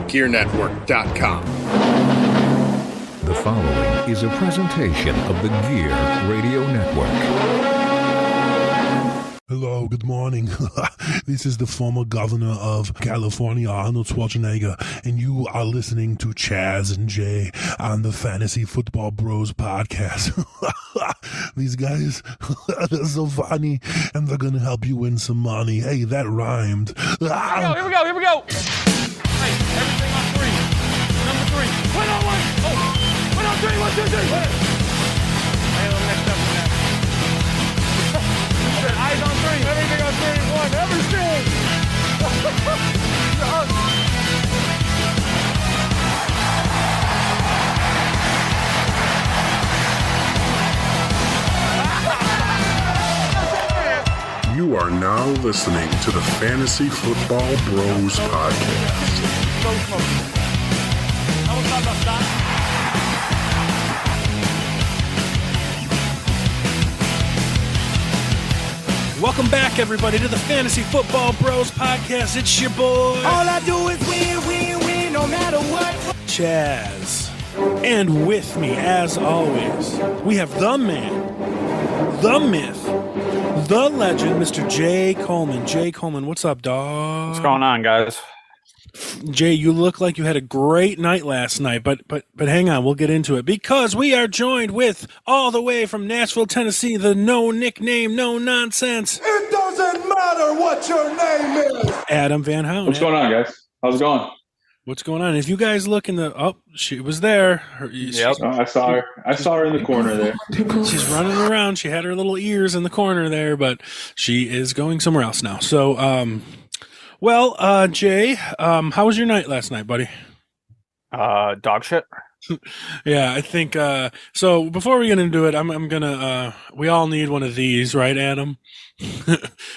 thegearnetwork.com. The following is a presentation of the Gear Radio Network. Hello, good morning. This is the former governor of California, Arnold Schwarzenegger, and you are listening to Chaz and Jay on the Fantasy Football Bros podcast. These guys, they're so funny, and they're gonna help you win some money. Hey, that rhymed. Here we go. Hey, everything on three. Number three. 1 on 1. Oh, 1 on 3. 1, 2, 3. Hey, I'm next up for that. Eyes on 3. Everything on 3 and 1. Everything. You are now listening to the Fantasy Football Bros podcast. Welcome back, everybody, to the Fantasy Football Bros podcast. It's your boy, all I do is win, no matter what. Chaz. And with me, as always, we have the man, the myth, the legend, Mr. Jay Coleman. Jay Coleman, what's up, dog? What's going on, guys? Jay, you look like you had a great night last night, but hang on, we'll get into it because we are joined with, all the way from Nashville, Tennessee, the no nickname, no nonsense. It doesn't matter what your name is. Adam Van Houten. What's going on, guys? How's it going? What's going on? If you guys look in the she was there. Yep, I saw her. I saw her in the corner there. She's running around. She had her little ears in the corner there, but she is going somewhere else now. So, Jay, how was your night last night, buddy? Dog shit. Yeah, I think so. Before we get into it, I'm gonna. We all need one of these, right, Adam?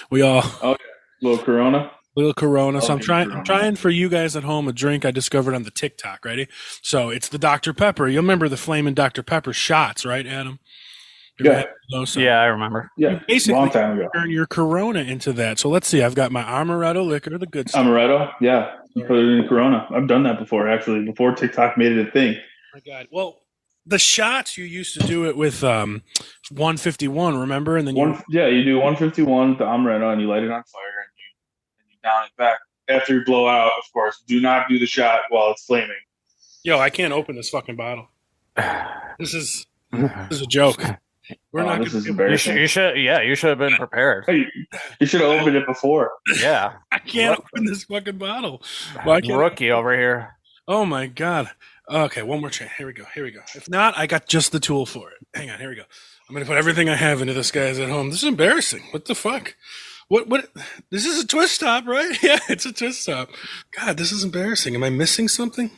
We all. Oh, yeah. Little Corona. So I'm trying for you guys at home a drink I discovered on the TikTok. Ready? So it's the Dr. Pepper. You remember the flaming Dr. Pepper shots, right, Adam? Yeah. Yeah, I remember. Yeah, basically, long time ago. Turn your Corona into that. So let's see. I've got my Amaretto liquor, the good stuff. Amaretto, yeah. You put it in Corona. I've done that before, actually. Before TikTok made it a thing. Oh my God. Well, the shots you used to do it with 151. Remember? And then you do 151 the Amaretto, and you light it on fire, and you down it back. After you blow out, of course. Do not do the shot while it's flaming. Yo, I can't open this fucking bottle. This is a joke. We're not. This is embarrassing. You should have been prepared. Hey, you should have opened it before. Yeah, I can't open this fucking bottle. Rookie over here. Oh my God. Okay, one more chance. Here we go. If not, I got just the tool for it. Hang on. Here we go. I'm gonna put everything I have into this guy's at home. This is embarrassing. What the fuck? What? This is a twist top, right? Yeah, it's a twist top. God, this is embarrassing. Am I missing something?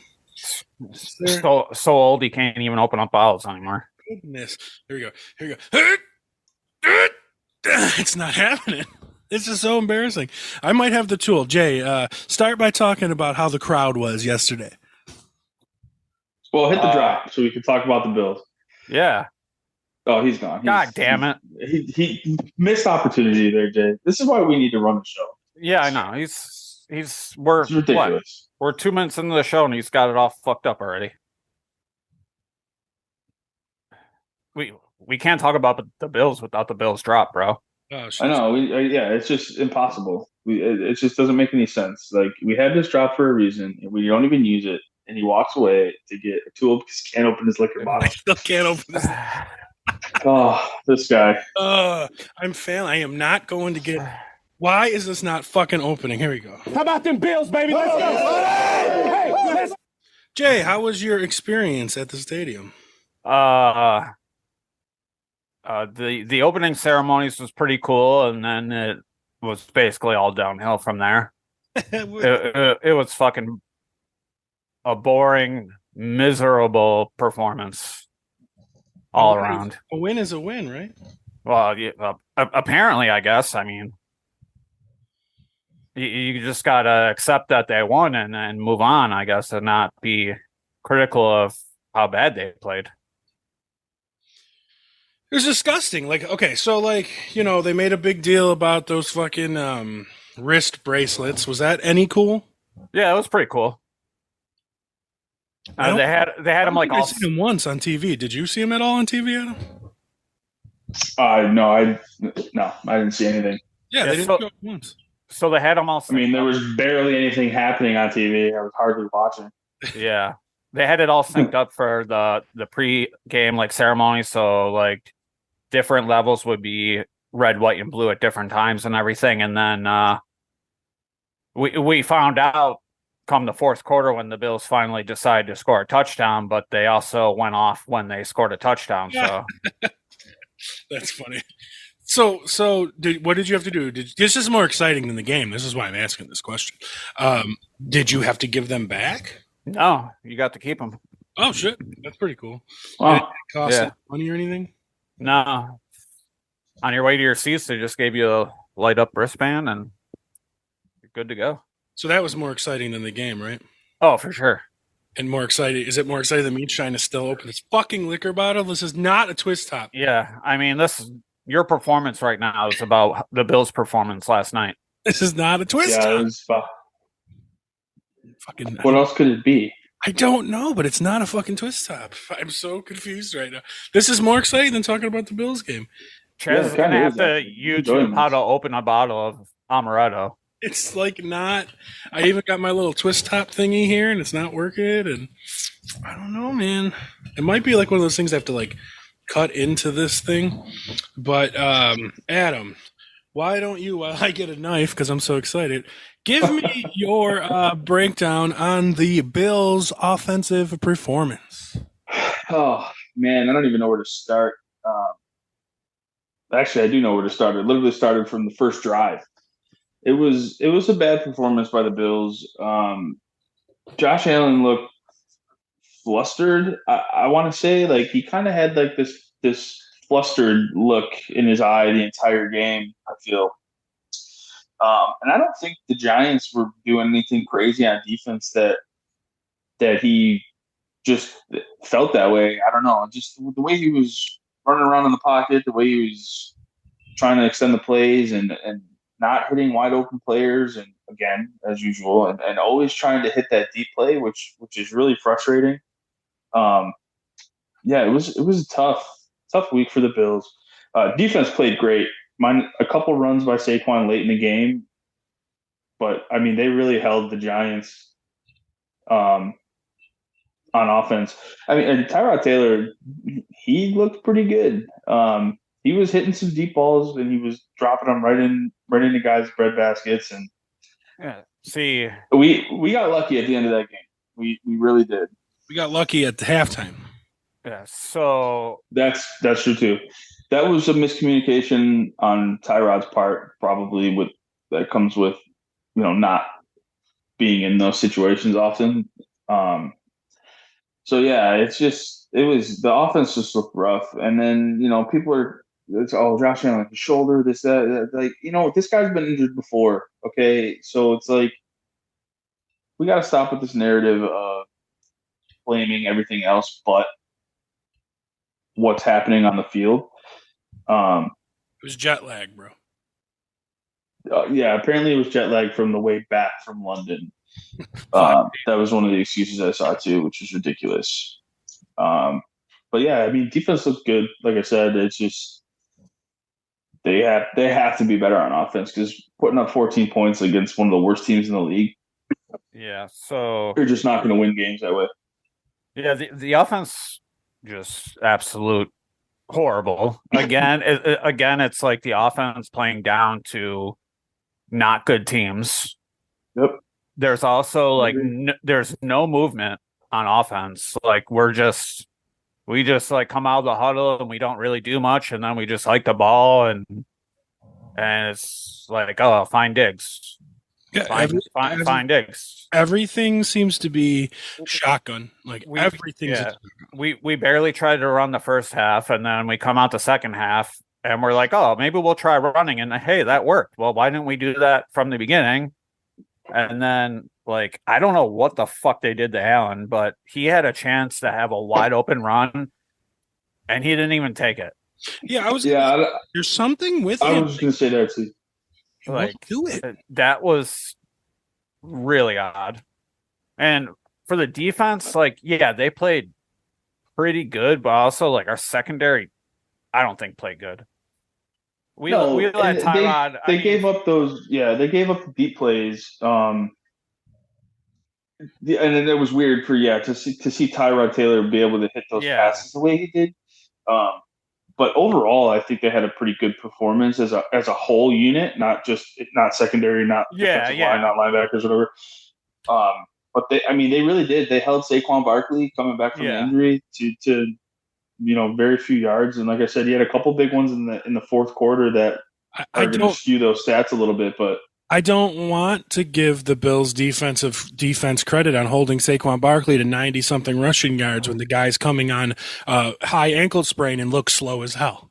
So old he can't even open up bottles anymore. Goodness. Here we go. It's not happening. This is so embarrassing. I might have the tool. Jay, start by talking about how the crowd was yesterday. Well, hit the drop so we can talk about the Bills. Yeah. Oh, he's gone. God damn it. He missed opportunity there, Jay. This is why we need to run the show. Yeah, I know. It's ridiculous. What? We're 2 minutes into the show and he's got it all fucked up already. We can't talk about the Bills without the Bills drop, bro. Oh, I know. It's just impossible. It just doesn't make any sense. Like, we had this drop for a reason, and we don't even use it. And he walks away to get a tool because he can't open his liquor bottle. I still can't open this. Oh, this guy. I'm failing. I am not going to get. Why is this not fucking opening? Here we go. How about them Bills, baby? Let's go. Hey, Jay, how was your experience at the stadium? The opening ceremonies was pretty cool, and then it was basically all downhill from there. It was fucking a boring, miserable performance all around. A win is a win, right? Well, apparently, I guess. I mean, you just gotta accept that they won and move on, I guess, and not be critical of how bad they played. It was disgusting. Like, okay, so like, they made a big deal about those fucking wrist bracelets. Was that any cool? Yeah, it was pretty cool. They had him like I all. seen him once on TV. Did you see him at all on TV, Adam? No, I didn't see anything. Yeah, they didn't show him once. So they had him all. I mean, there was barely anything happening on TV. I was hardly watching. Yeah, they had it all synced up for the pre-game like ceremony. So like different levels would be red, white, and blue at different times and everything. And then we found out come the fourth quarter when the Bills finally decided to score a touchdown, but they also went off when they scored a touchdown. So that's funny. So what did you have to do? This is more exciting than the game. This is why I'm asking this question. Did you have to give them back? No, you got to keep them. Oh shit, that's pretty cool. Wow. Did it cost any money or anything? No. On your way to your seats, they just gave you a light up wristband and you're good to go. So that was more exciting than the game, right? Oh, for sure. And more exciting. Is it more exciting than me trying to still open this fucking liquor bottle? This is not a twist top. Yeah. I mean, your performance right now is about the Bills' performance last night. This is not a twist Yeah, top. it was Fucking. what else could it be? I don't know, but it's not a fucking twist top. I'm so confused right now. This is more exciting than talking about the Bills game. Chaz is it going to kinda have is, to actually. YouTube Enjoying how this. to open a bottle of amaretto. It's like not. I even got my little twist top thingy here, and it's not working. And I don't know, man. It might be like one of those things I have to like cut into this thing. But Adam, why don't you? While I get a knife because I'm so excited, give me your breakdown on the Bills' offensive performance. Oh man, I don't even know where to start. Actually, I do know where to start. It literally started from the first drive. It was a bad performance by the Bills. Josh Allen looked flustered. I want to say like he kind of had like this flustered look in his eye the entire game. I feel, and I don't think the Giants were doing anything crazy on defense that he just felt that way. I don't know. Just the way he was running around in the pocket, the way he was trying to extend the plays and not hitting wide open players, and again, as usual, and always trying to hit that deep play, which is really frustrating. Yeah, it was a tough week for the Bills. Defense played great. A couple runs by Saquon late in the game, but I mean they really held the Giants on offense. I mean, and Tyrod Taylor, he looked pretty good. He was hitting some deep balls and he was dropping them right into guys' bread baskets. And Yeah. See, we got lucky at the end of that game. We really did. We got lucky at the halftime. yeah. So That's true too. That was a miscommunication on Tyrod's part, probably that comes with not being in those situations often. So yeah, the offense just looked rough, and then it's Josh Allen, his shoulder, this that. Like this guy's been injured before. Okay, so it's like we got to stop with this narrative of blaming everything else but what's happening on the field. It was jet lag, bro. Yeah, apparently it was jet lag from the way back from London. That was one of the excuses I saw too, which was ridiculous. But yeah, I mean, defense looked good. Like I said, it's just they have to be better on offense because putting up 14 points against one of the worst teams in the league, yeah. So you're just not going to win games that way. yeah, the offense just absolute horrible. Again, it's like the offense playing down to not good teams. Yep. There's also like there's no movement on offense. Like we just like come out of the huddle and we don't really do much, and then we just hike the ball and it's like, oh, find Diggs. Yeah, Find Diggs. Everything seems to be shotgun. Like everything's we barely tried to run the first half, and then we come out the second half and we're like, oh, maybe we'll try running, and hey, that worked. Well, why didn't we do that from the beginning? And then, like, I don't know what the fuck they did to Allen, but he had a chance to have a wide open run, and he didn't even take it. Yeah, there's something with I him. was going to say that too. He won't do it. That was really odd. And for the defense, like, yeah, they played pretty good, but also like our secondary, I don't think played good. We let and Tyrod. They gave up those. Yeah, they gave up the deep plays. And then it was weird to see Tyrod Taylor be able to hit those passes the way he did. But overall, I think they had a pretty good performance as a whole unit, not secondary, not defensive line, not linebackers, whatever. But they really did. They held Saquon Barkley coming back from injury to very few yards, and like I said, he had a couple big ones in the fourth quarter that are going to skew those stats a little bit. But I don't want to give the Bills' defense credit on holding Saquon Barkley to 90-something rushing yards when the guy's coming on high ankle sprain and looks slow as hell.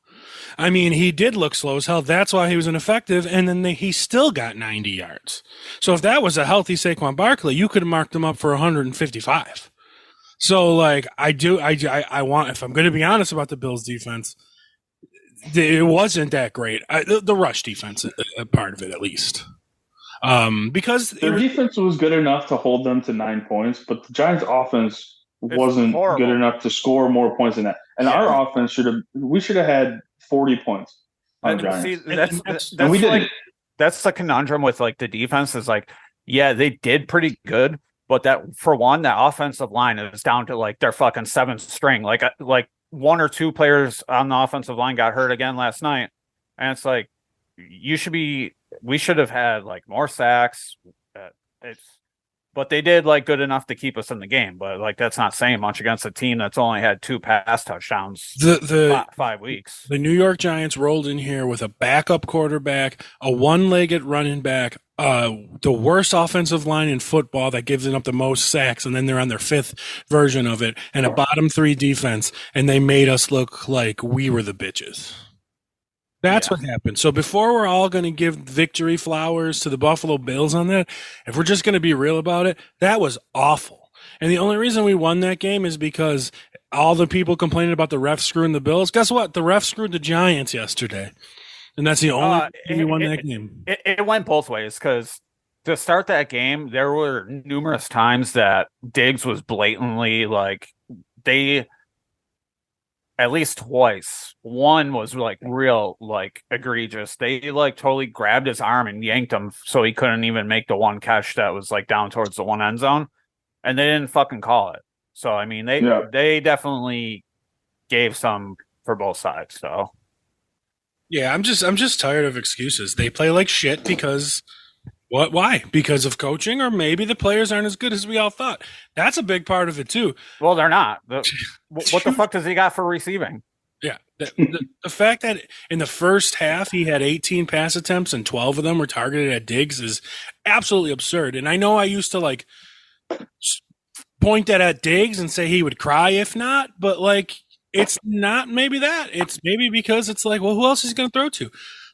I mean, he did look slow as hell. That's why he was ineffective, and then he still got 90 yards. So if that was a healthy Saquon Barkley, you could have marked him up for 155. So, like, I want, if I'm going to be honest about the Bills' defense, it wasn't that great. The rush defense, a part of it at least. Because their defense was good enough to hold them to 9 points, but the Giants' offense wasn't good enough to score more points than that. And our offense should have had 40 points on the Giants. See, we didn't. That's the conundrum with like the defense is like, yeah, they did pretty good, but that for one, that offensive line is down to like their fucking seventh string. Like one or two players on the offensive line got hurt again last night, and it's like we should have had like more sacks. But they did like good enough to keep us in the game. But like that's not saying much against a team that's only had 2 pass touchdowns 5 weeks. The New York Giants rolled in here with a backup quarterback, a one-legged running back, the worst offensive line in football that gives up the most sacks, and then they're on their 5th version of it, and a bottom 3 defense, and they made us look like we were the bitches. That's what happened. So before we're all going to give victory flowers to the Buffalo Bills on that, if we're just going to be real about it, that was awful. And the only reason we won that game is because all the people complaining about the refs screwing the Bills. Guess what? The refs screwed the Giants yesterday. And that's the only reason we won that game. It went both ways because to start that game, there were numerous times that Diggs was blatantly like at least twice. One was like real like egregious. They like totally grabbed his arm and yanked him so he couldn't even make the one catch that was like down towards the one end zone. And they didn't fucking call it. So I mean they definitely gave some for both sides. So yeah, I'm just tired of excuses. They play like shit because why? Because of coaching, or maybe the players aren't as good as we all thought. That's a big part of it too. Well, they're not. What the fuck does he got for receiving? Yeah, the fact that in the first half he had 18 pass attempts and 12 of them were targeted at Diggs is absolutely absurd. And I know I used to like point that at Diggs and say he would cry if not, but like it's not maybe that. It's maybe because it's like, well, who else is he going to throw to?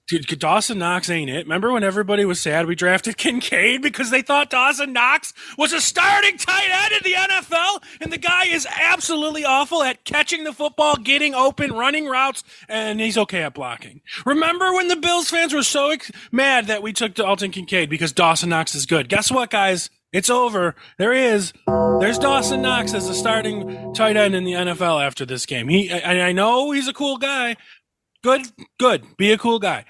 Dude, Dawson Knox ain't it. Remember when everybody was sad we drafted Kincaid because they thought Dawson Knox was a starting tight end in the NFL? And the guy is absolutely awful at catching the football, getting open, running routes, and he's okay at blocking. Remember when the Bills fans were so mad that we took Dalton Kincaid because Dawson Knox is good? Guess what, guys? It's over. There he is. There's Dawson Knox as a starting tight end in the NFL after this game. I know he's a cool guy. Good. Be a cool guy.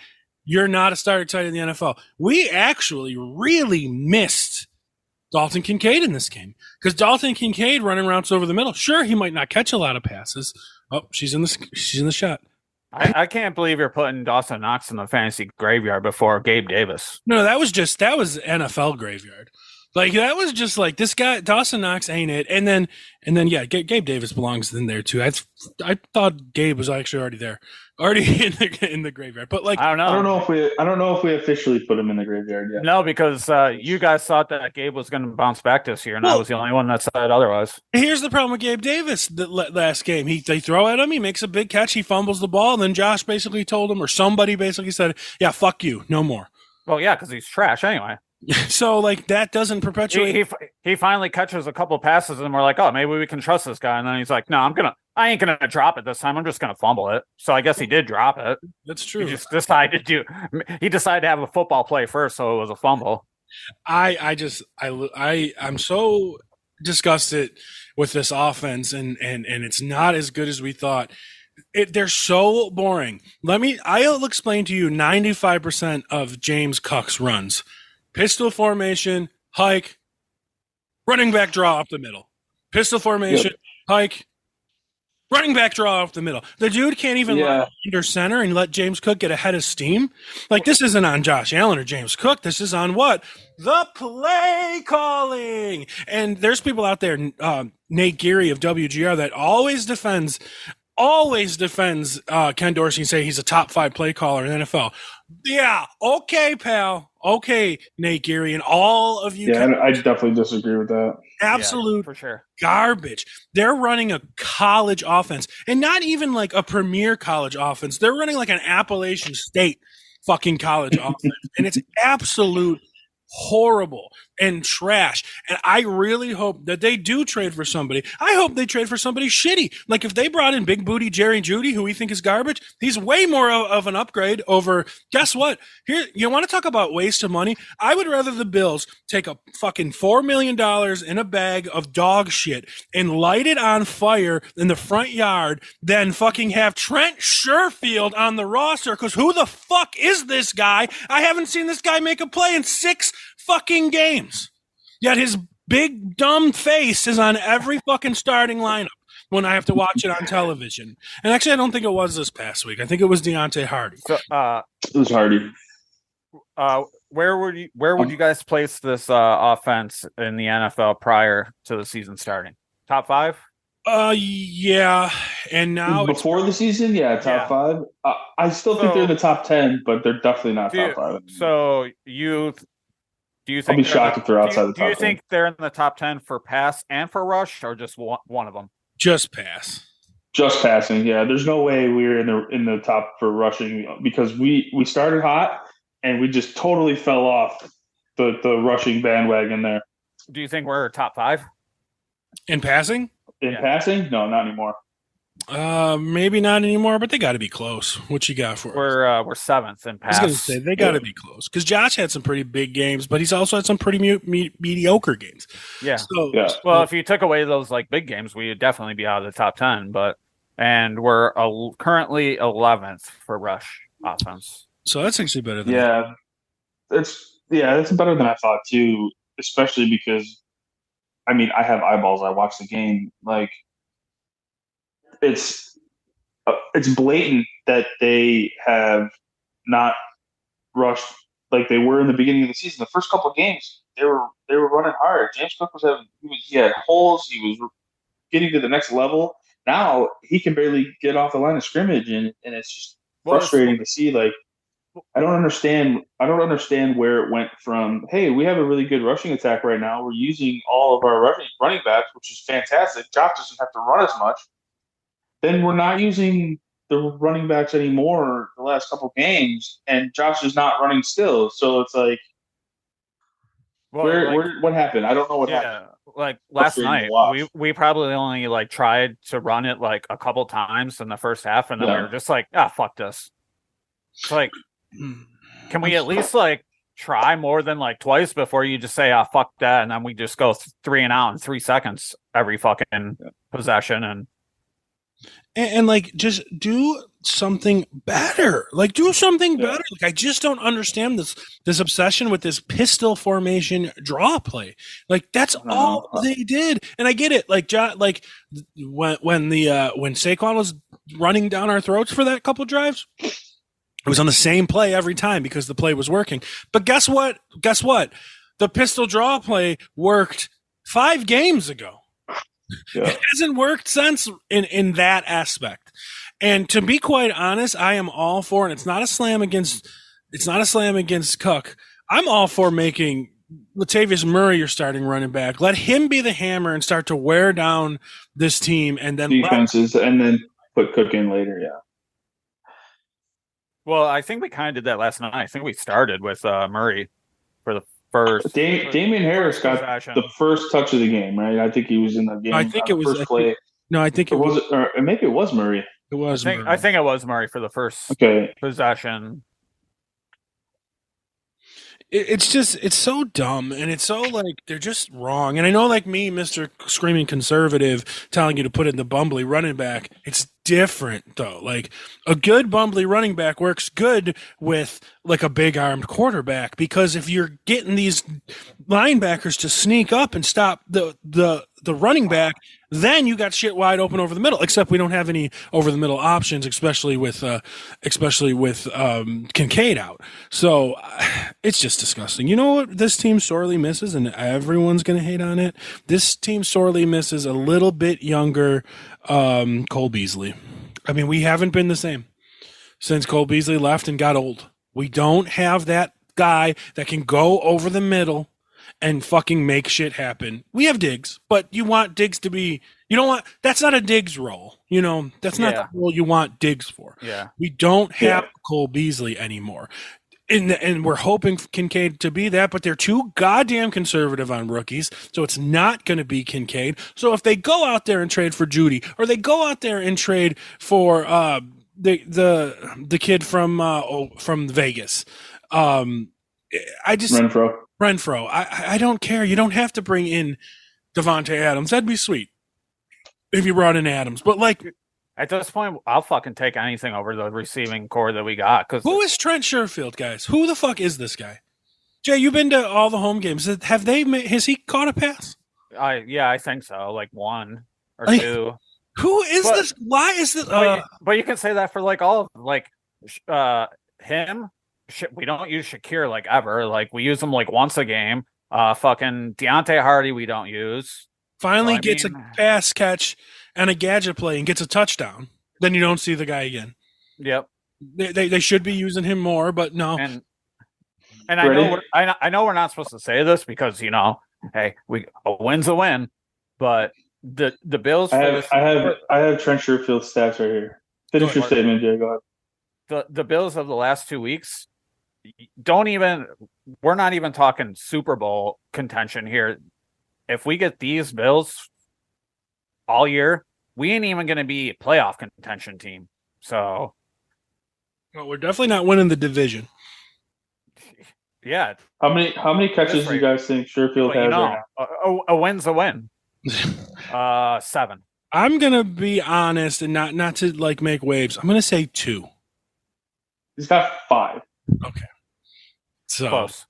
You're not a starter tight end in the NFL. We actually really missed Dalton Kincaid in this game because Dalton Kincaid running routes over the middle. Sure, he might not catch a lot of passes. Oh, she's in the shot. I can't believe you're putting Dawson Knox in the fantasy graveyard before Gabe Davis. No, that was NFL graveyard. Like that was just like this guy Dawson Knox ain't it, and then yeah, Gabe Davis belongs in there too. I thought Gabe was actually already there, in the graveyard. But like I don't know if we officially put him in the graveyard yet. No, because you guys thought that Gabe was going to bounce back this year, and I was the only one that said otherwise. Here's the problem with Gabe Davis. The last game, they throw at him, he makes a big catch, he fumbles the ball, and then Josh basically told him, or somebody basically said, "Yeah, fuck you, no more." Well, yeah, because he's trash anyway. So like that doesn't perpetuate. He finally catches a couple passes and we're like, oh, maybe we can trust this guy. And then he's like, no, I ain't gonna drop it this time. I'm just gonna fumble it. So I guess he did drop it. That's true. He decided to have a football play first, so it was a fumble. I'm so discussed it with this offense, and it's not as good as we thought. They're so boring. I'll explain to you 95% of James Cook's runs. Pistol formation, hike, running back draw up the middle. Pistol formation, hike, running back draw up the middle. The dude can't even run under center and let James Cook get ahead of steam. Like, this isn't on Josh Allen or James Cook. This is on what? The play calling. And there's people out there, Nate Geary of WGR, that always defends Ken Dorsey and say he's a top 5 play caller in the NFL. Yeah, okay, pal. Okay, Nate Geary and all of you. Yeah, I definitely disagree with that. Absolute for sure. Garbage. They're running a college offense, and not even like a premier college offense. They're running like an Appalachian State fucking college offense, and it's absolute horrible and trash. And I really hope that they do trade for somebody. I hope they trade for somebody shitty. Like, if they brought in big booty Jerry Jeudy, who we think is garbage, he's way more of an upgrade over, guess what? Here, you want to talk about waste of money? I would rather the Bills take a fucking $4 million in a bag of dog shit and light it on fire in the front yard than fucking have Trent Sherfield on the roster, because who the fuck is this guy? I haven't seen this guy make a play in 6 fucking games. Yet his big dumb face is on every fucking starting lineup when I have to watch it on television. And actually, I don't think it was this past week. I think it was Deontay Hardy. So, It was Hardy. where would you guys place this offense in the NFL prior to the season starting? Top 5? Yeah. And now before the season, top 5. I still think they're in the top 10, but they're definitely not top 5. So do you think I'll be shocked if they're outside the top 10. Do you think they're in the top 10 for pass and for rush, or just one of them? Just pass. Just passing, yeah. There's no way we're in the top for rushing, because we started hot and we just totally fell off the rushing bandwagon there. Do you think we're top 5 in passing? In passing? No, not anymore. Maybe not anymore, but they got to be close. What you got for us? We're 7th in pass. I was going to say they got to be close, because Josh had some pretty big games, but he's also had some pretty mediocre games. Yeah. So, well, if you took away those like big games, we would definitely be out of the top 10. And we're currently 11th for rush offense. So that's actually better than that's better than I thought too. Especially because, I mean, I have eyeballs. I watch the game. Like, it's blatant that they have not rushed like they were in the beginning of the season. The first couple of games, they were running hard. James Cook he had holes. He was getting to the next level. Now he can barely get off the line of scrimmage, and it's just frustrating to see. Like, I don't understand where it went from, hey, we have a really good rushing attack right now. We're using all of our running backs, which is fantastic. Josh doesn't have to run as much. Then we're not using the running backs anymore the last couple games, and Josh is not running still. So it's like, what happened? I don't know what happened. Like last night, we probably only like tried to run it like a couple times in the first half, and then we were just like, fuck this. It's like, can we at least like try more than like twice before you just say, fuck that, and then we just go 3 and out in 3 seconds every fucking possession and like just do something better. Like, do something better. Like, I just don't understand this obsession with this pistol formation draw play. Like, that's all they did. And I get it. Like, when Saquon was running down our throats for that couple drives, it was on the same play every time because the play was working. But guess what? The pistol draw play worked 5 games ago. Yeah. It hasn't worked since in that aspect. And to be quite honest, I am all for, and it's not a slam against Cook. I'm all for making Latavius Murray your starting running back. Let him be the hammer and start to wear down this team, and then defenses, and then put Cook in later. Yeah. Well, I think we kind of did that last night. I think we started with Murray for the first. Damien Harris got the first touch of the game, right? I think he was in the game. I think it was first play. I think it was. Or maybe it was Murray. It was. I think it was Murray for the first possession. it's so dumb, and it's so like they're just wrong. And I know, like me, Mr. Screaming Conservative, telling you to put in the bumbly running back. It's different though. Like a good bumbly running back works good with like a big armed quarterback, because if you're getting these linebackers to sneak up and stop the running back, then you got shit wide open over the middle. Except we don't have any over the middle options, especially with Kincaid out. So it's just disgusting. You know what this team sorely misses, and everyone's going to hate on it? This team sorely misses a little bit younger Cole Beasley. I mean, we haven't been the same since Cole Beasley left and got old. We don't have that guy that can go over the middle and fucking make shit happen. We have Diggs, but you want Diggs to be, you don't want, that's not a Diggs role. You know, that's not the role you want Diggs for. Yeah. We don't have Cole Beasley anymore. And we're hoping Kincaid to be that, but they're too goddamn conservative on rookies, so it's not going to be Kincaid. So if they go out there and trade for Judy, or they go out there and trade for the kid from Vegas, I just Renfro. I don't care. You don't have to bring in Devontae Adams. That'd be sweet if you brought in Adams, but like. At this point, I'll fucking take anything over the receiving core that we got. Who is Trent Sherfield, guys? Who the fuck is this guy? Jay, you've been to all the home games. Has he caught a pass? I think so. Like one or two. Who is this? Why is this? But you can say that for like all of him. We don't use Shakir like ever. Like we use him like once a game. Fucking Deontay Hardy we don't use. Finally gets a pass catch and a gadget play and gets a touchdown, then you don't see the guy again. Yep. They should be using him more, but no. And I know we're not supposed to say this because, you know, hey, a win's a win, but the Bills. I have Trent Sherfield stats right here. Finish your statement, Jay. Go ahead. The Bills of the last 2 weeks we're not even talking Super Bowl contention here. If we get these Bills all year, we ain't even going to be a playoff contention team. So, well, we're definitely not winning the division. Yeah. How many catches do you guys think Sherfield has right now? A win's a win. 7. I'm gonna be honest and not to like make waves. I'm gonna say 2. He's got 5. Okay. So close.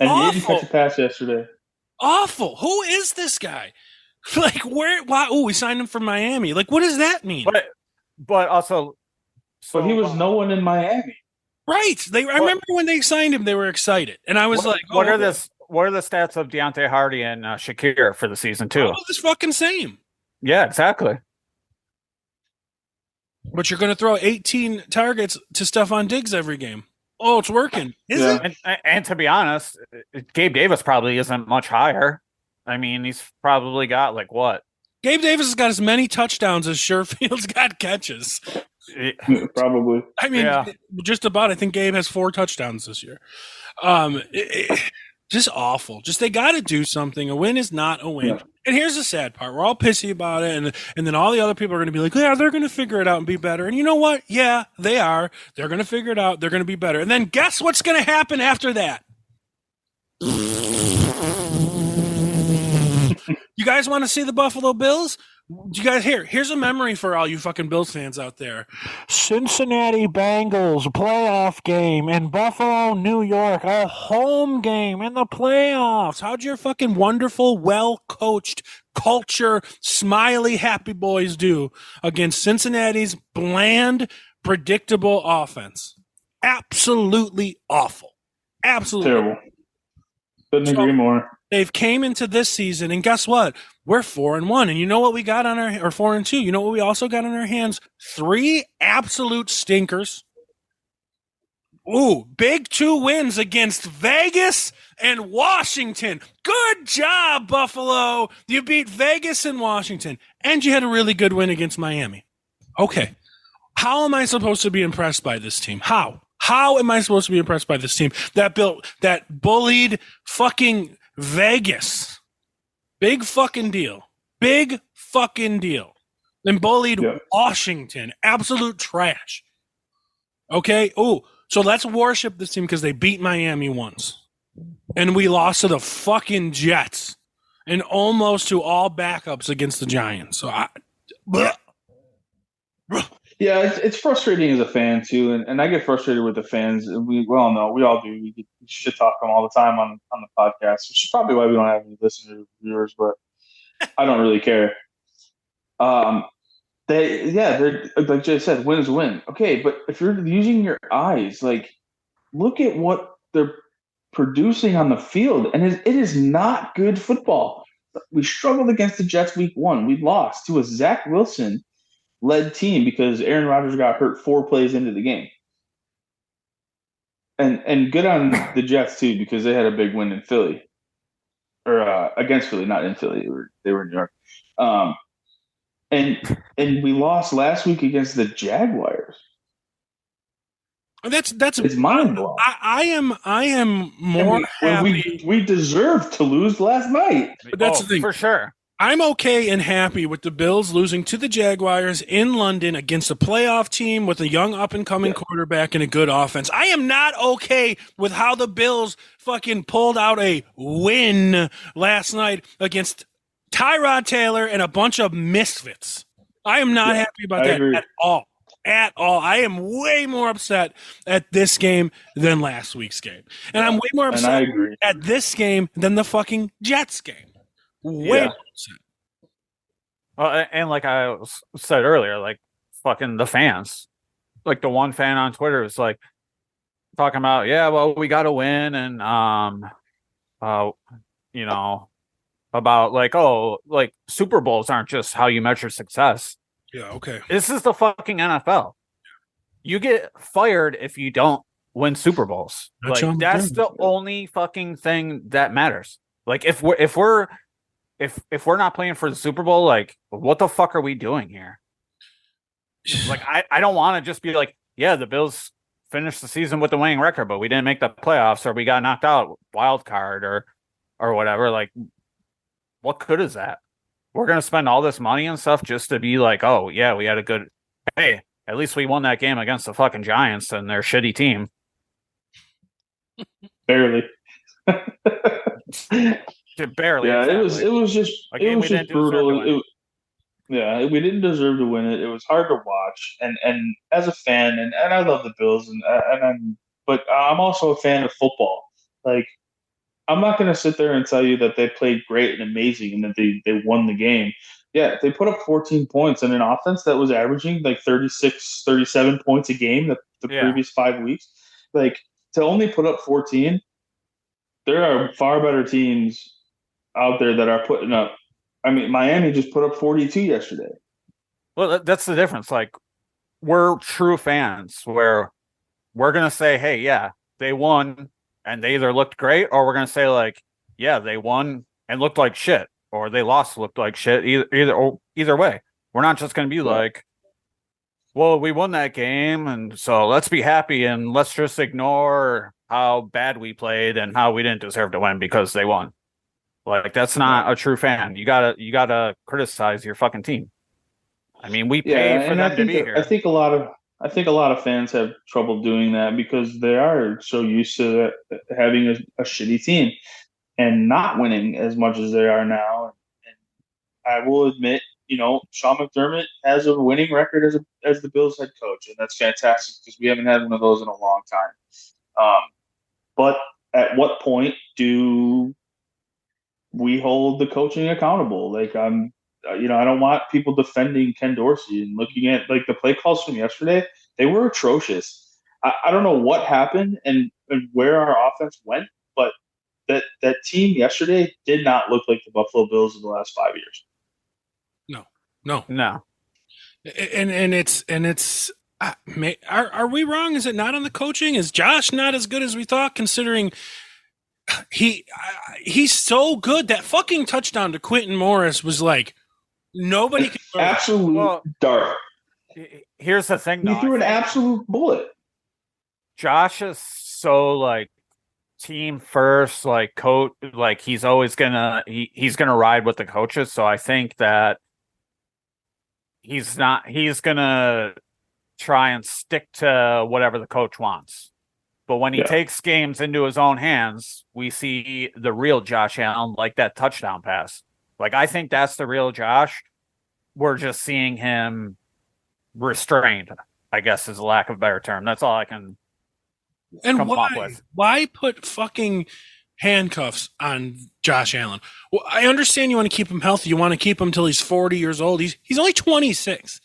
And he didn't catch a pass yesterday. Awful. Who is this guy? Like where? Why? Oh, we signed him from Miami. Like, what does that mean? But also, so he was no one in Miami, right? I remember when they signed him, they were excited, and I was what are the stats of Deontay Hardy and Shakir for the season too? All the fucking same. Yeah, exactly. But you're going to throw 18 targets to Stephon Diggs every game. Oh, it's working, is it? And to be honest, Gabe Davis probably isn't much higher. I mean, he's probably got like what? Gabe Davis has got as many touchdowns as Sherfield's got catches. Probably. I mean, just about. I think Gabe has 4 touchdowns this year. Just awful. Just they got to do something. A win is not a win. Yeah. And here's the sad part. We're all pissy about it, and then all the other people are going to be like, yeah, they're going to figure it out and be better. And you know what? Yeah, they are. They're going to figure it out. They're going to be better. And then guess what's going to happen after that? You guys want to see the Buffalo Bills? You guys here's a memory for all you fucking Bills fans out there. Cincinnati Bengals playoff game in Buffalo, New York, a home game in the playoffs. How'd your fucking wonderful, well-coached, culture, smiley, happy boys do against Cincinnati's bland, predictable offense? Absolutely awful. Absolutely terrible. Couldn't agree more. They've came into this season, and guess what? We're 4-1, and you know what we got on our, or 4-2. You know what we also got on our hands? 3 absolute stinkers. Ooh, big 2 wins against Vegas and Washington. Good job, Buffalo. You beat Vegas and Washington, and you had a really good win against Miami. Okay, how am I supposed to be impressed by this team? How am I supposed to be impressed by this team that bullied fucking Vegas? Big fucking deal. Big fucking deal. And bullied Washington. Absolute trash. Okay? Oh, so let's worship this team because they beat Miami once. and we lost to the fucking Jets and almost to all backups against the Giants. So Yeah, it's frustrating as a fan too, and I get frustrated with the fans. We all know, we all do. We shit talk them all the time on the podcast, which is probably why we don't have any listeners or viewers. But I don't really care. They're like Jay said, win is a win. Okay, but if you're using your eyes, like, look at what they're producing on the field, and it is not good football. We struggled against the Jets week 1. We lost to a Zach Wilson led team because Aaron Rodgers got hurt 4 plays into the game. And good on the Jets too, because they had a big win in Philly. Or against Philly, not in Philly. They were in New York. And we lost last week against the Jaguars. That's it's mind blowing. I am more happy. We deserved to lose last night. But that's the thing. For sure. I'm okay and happy with the Bills losing to the Jaguars in London against a playoff team with a young up-and-coming quarterback and a good offense. I am not okay with how the Bills fucking pulled out a win last night against Tyrod Taylor and a bunch of misfits. I am not happy about that at all. At all. I am way more upset at this game than last week's game. And I'm way more upset at this game than the fucking Jets game. Way more upset. Well, and like I said earlier, like fucking the fans. Like the one fan on Twitter was like talking about, yeah, well, we got to win, and you know, about like, oh, like Super Bowls aren't just how you measure success. Yeah, okay. This is the fucking NFL. You get fired if you don't win Super Bowls. Like that's the only fucking thing that matters. Like if we're not playing for the Super Bowl, like what the fuck are we doing here? Like I don't want to just be like, yeah, the Bills finished the season with the winning record, but we didn't make the playoffs, or we got knocked out wild card or whatever. Like, what good is that? We're gonna spend all this money and stuff just to be like, oh yeah, we had a good. Hey, at least we won that game against the fucking Giants and their shitty team. Barely. Barely. Yeah, exactly. it was just brutal. We didn't deserve to win it. It was hard to watch, and as a fan, and I love the Bills, but I'm also a fan of football. Like, I'm not going to sit there and tell you that they played great and amazing and that they won the game. Yeah, they put up 14 points in an offense that was averaging like 36, 37 points a game the previous 5 weeks. Like, to only put up 14, there are far better teams out there that are putting up. I mean, Miami just put up 42 yesterday. Well, that's the difference. Like, we're true fans where we're going to say, hey, yeah, they won and they either looked great, or we're going to say like, yeah, they won and looked like shit, or they lost, looked like shit. Either way, we're not just going to be like, well, we won that game, and so let's be happy and let's just ignore how bad we played and how we didn't deserve to win because they won. Like, that's not a true fan. You gotta criticize your fucking team. I mean, we pay for them to be here. I think a lot of fans have trouble doing that because they are so used to having a shitty team and not winning as much as they are now. And I will admit, Sean McDermott has a winning record as the Bills head coach, and that's fantastic because we haven't had one of those in a long time. But at what point do we hold the coaching accountable? Like, I don't want people defending Ken Dorsey and looking at like the play calls from yesterday. They were atrocious. I don't know what happened and where our offense went, but that team yesterday did not look like the Buffalo Bills of the last 5 years. No. And it's are we wrong? Is it not on the coaching? Is Josh not as good as we thought, considering he's so good? That fucking touchdown to Quentin Morris was like nobody can absolute dart. Here's the thing, though. He threw an absolute bullet. Josh is so like team first, like coach, like he's always gonna ride with the coaches. So I think that he's gonna try and stick to whatever the coach wants. But when he takes games into his own hands, we see the real Josh Allen, like that touchdown pass. Like, I think that's the real Josh. We're just seeing him restrained, I guess is a lack of a better term. That's all I can come up with. Why put fucking handcuffs on Josh Allen? Well, I understand you want to keep him healthy. You want to keep him till he's 40 years old. He's only 26.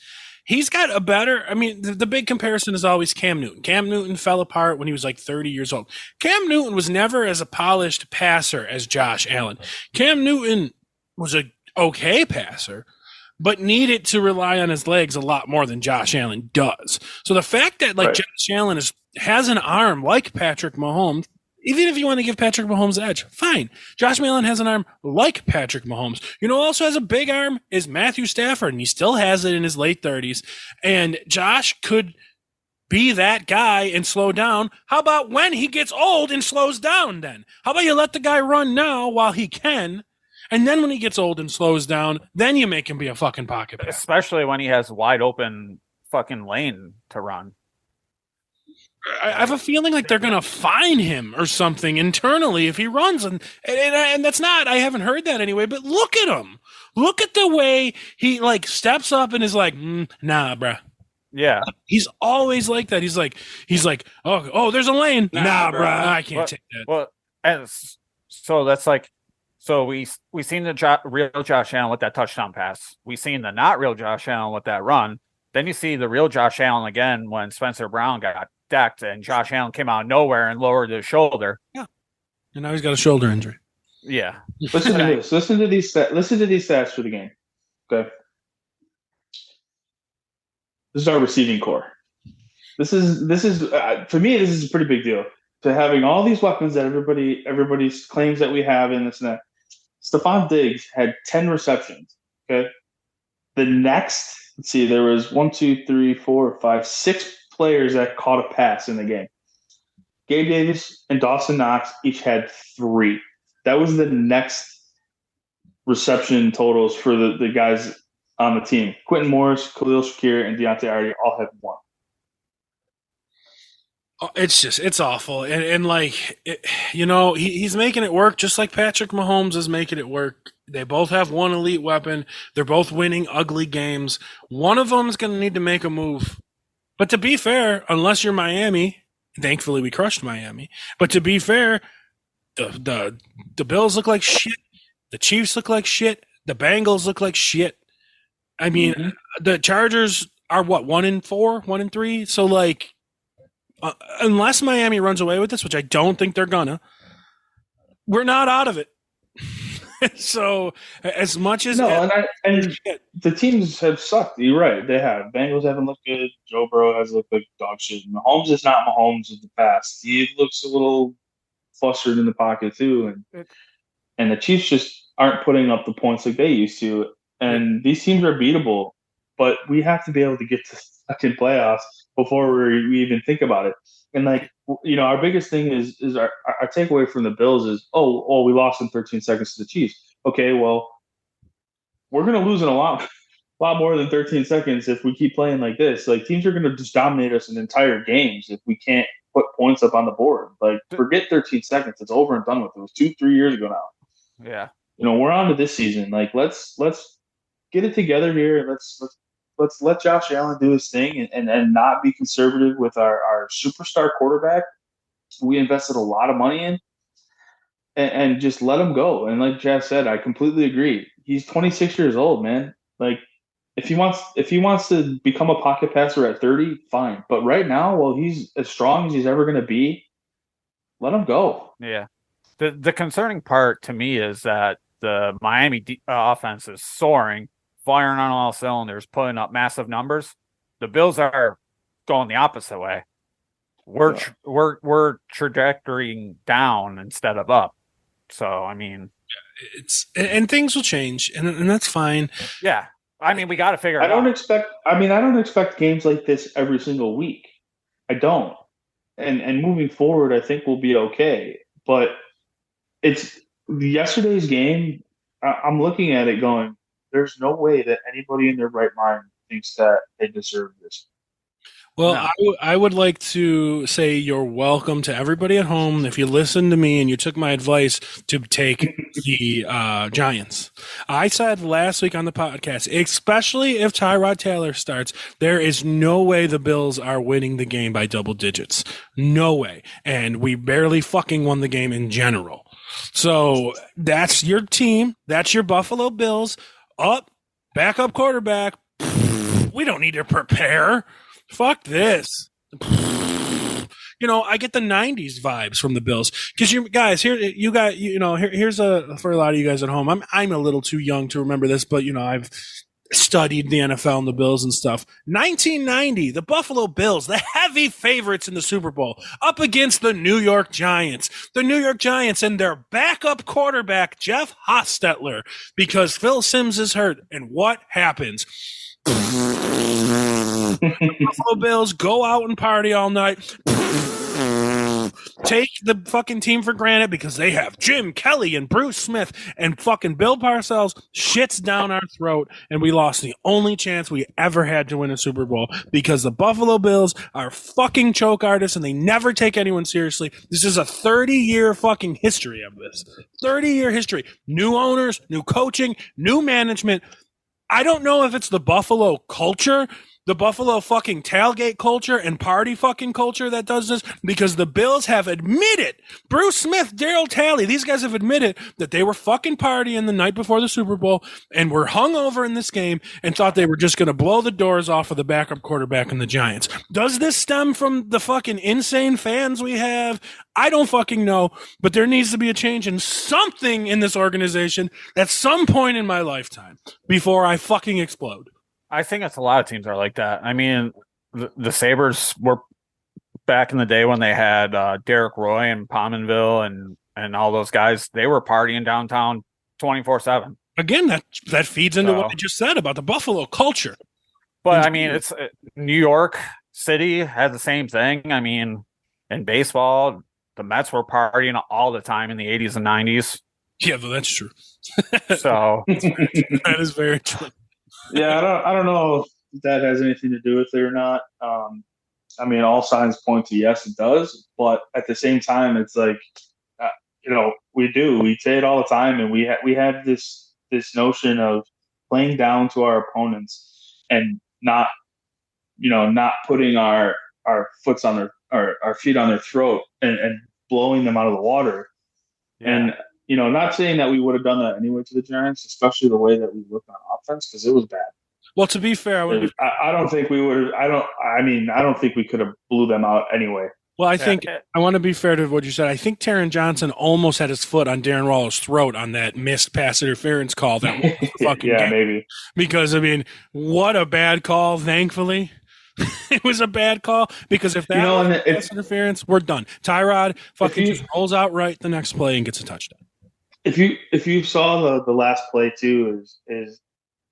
He's got a better, I mean, the big comparison is always Cam Newton. Cam Newton fell apart when he was like 30 years old. Cam Newton was never as a polished passer as Josh Allen. Cam Newton was a okay passer, but needed to rely on his legs a lot more than Josh Allen does. So the fact that Josh Allen has an arm like Patrick Mahomes, even if you want to give Patrick Mahomes the edge, fine. Josh Allen has an arm like Patrick Mahomes. You know who also has a big arm is Matthew Stafford, and he still has it in his late 30s. And Josh could be that guy and slow down. How about when he gets old and slows down then? How about you let the guy run now while he can, and then when he gets old and slows down, then you make him be a fucking pocket passer. Especially when he has wide open fucking lane to run. I have a feeling like they're going to fine him or something internally if he runs. And that's not, I haven't heard that anyway, but look at him. Look at the way he like steps up and is like, nah, bruh. Yeah. He's always like that. He's like, oh, there's a lane. Nah, bruh. I can't take that. Well, and so that's like, so we seen the real Josh Allen with that touchdown pass. We seen the not real Josh Allen with that run. Then you see the real Josh Allen again when Spencer Brown got decked and Josh Allen came out of nowhere and lowered his shoulder. Yeah. And now he's got a shoulder injury. Yeah. Listen to this. Listen to these stats for the game. Okay. This is our receiving core. This is for me, this is a pretty big deal. To having all these weapons that everybody claims that we have in this net. Stephon Diggs had 10 receptions. Okay. The next, let's see, there was 6 players that caught a pass in the game. Gabe Davis and Dawson Knox each had 3. That was the next reception totals for the guys on the team. Quentin Morris, Khalil Shakir, and Deontay Hardy all had 1. It's awful. And he's making it work just like Patrick Mahomes is making it work. They both have one elite weapon. They're both winning ugly games. One of them is going to need to make a move. But to be fair, unless you're Miami, thankfully we crushed Miami. But to be fair, the Bills look like shit. The Chiefs look like shit. The Bengals look like shit. I mean, the Chargers are 1-4, 1-3. So like, unless Miami runs away with this, which I don't think they're gonna, we're not out of it. So as much as the teams have sucked. You're right, they have. Bengals haven't looked good. Joe Burrow has looked like dog shit. Mahomes is not Mahomes of the past. He looks a little flustered in the pocket too, and the Chiefs just aren't putting up the points like they used to. And these teams are beatable, but we have to be able to get to fucking playoffs before we even think about it. And our biggest thing is our takeaway from the Bills is, we lost in 13 seconds to the Chiefs. Okay, well, we're going to lose in a lot more than 13 seconds if we keep playing like this. Like, teams are going to just dominate us in entire games if we can't put points up on the board. Like, forget 13 seconds. It's over and done with. It was 2-3 years ago now. Yeah. We're on to this season. Like, let's get it together here. Let's let Josh Allen do his thing and not be conservative with our superstar quarterback. We invested a lot of money in, and just let him go. And like Jeff said, I completely agree. He's 26 years old, man. Like, if he wants to become a pocket passer at 30, fine. But right now, while he's as strong as he's ever going to be, let him go. Yeah. The concerning part to me is that the Miami offense is soaring, firing on all cylinders, putting up massive numbers. The Bills are going the opposite way. We're trajectorying down instead of up. So I mean, and things will change, and that's fine. Yeah, I mean, we got to figure it out. I don't expect games like this every single week. I don't. And moving forward, I think we'll be okay. But it's yesterday's game. I'm looking at it going, there's no way that anybody in their right mind thinks that they deserve this. Well, No. I would like to say you're welcome to everybody at home. If you listened to me and you took my advice to take the Giants, I said last week on the podcast, especially if Tyrod Taylor starts, there is no way the Bills are winning the game by double digits. No way. And we barely fucking won the game in general. So that's your team. That's your Buffalo Bills. Backup quarterback. We don't need to prepare. Fuck this. I get the 90s vibes from the Bills. Because you guys, here's for a lot of you guys at home. I'm a little too young to remember this, but I've studied the NFL and the Bills and stuff. 1990, the Buffalo Bills, the heavy favorites in the Super Bowl, up against the New York Giants. The New York Giants and their backup quarterback, Jeff Hostetler, because Phil Simms is hurt. And what happens? Buffalo Bills go out and party all night. Take the fucking team for granted because they have Jim Kelly and Bruce Smith, and fucking Bill Parcells shits down our throat, and we lost the only chance we ever had to win a Super Bowl because the Buffalo Bills are fucking choke artists and they never take anyone seriously. This is a 30-year fucking history of this. 30-year history. New owners, new coaching, new management. I don't know if it's the Buffalo culture, the Buffalo fucking tailgate culture and party fucking culture that does this, because the Bills have admitted, Bruce Smith, Daryl Talley, these guys have admitted that they were fucking partying the night before the Super Bowl and were hungover in this game and thought they were just going to blow the doors off of the backup quarterback and the Giants. Does this stem from the fucking insane fans we have? I don't fucking know, but there needs to be a change in something in this organization at some point in my lifetime before I fucking explode. I think it's a lot of teams are like that. I mean, the Sabres were back in the day when they had Derek Roy and Pominville and all those guys. They were partying downtown 24/7. Again, that feeds into what I just said about the Buffalo culture. But I mean, it's New York City had the same thing. I mean, in baseball, the Mets were partying all the time in the 80s and 90s. Yeah, but that's true. So that is very true. Yeah, I don't know if that has anything to do with it or not. I mean, all signs point to yes, it does. But at the same time, it's like, we say it all the time, and we have this notion of playing down to our opponents and not putting our foots on our feet on their throat and blowing them out of the water. Yeah. And not saying that we would have done that anyway to the Giants, especially the way that we looked on offense, because it was bad. Well, to be fair, I don't think we would have. I don't think we could have blew them out anyway. Well, I want to be fair to what you said. I think Taron Johnson almost had his foot on Darren Waller's throat on that missed pass interference call. That was the fucking game. Maybe. Because, I mean, what a bad call, thankfully. It was a bad call, because if that was pass interference, we're done. Tyrod fucking just rolls out right the next play and gets a touchdown. If you saw the last play too, is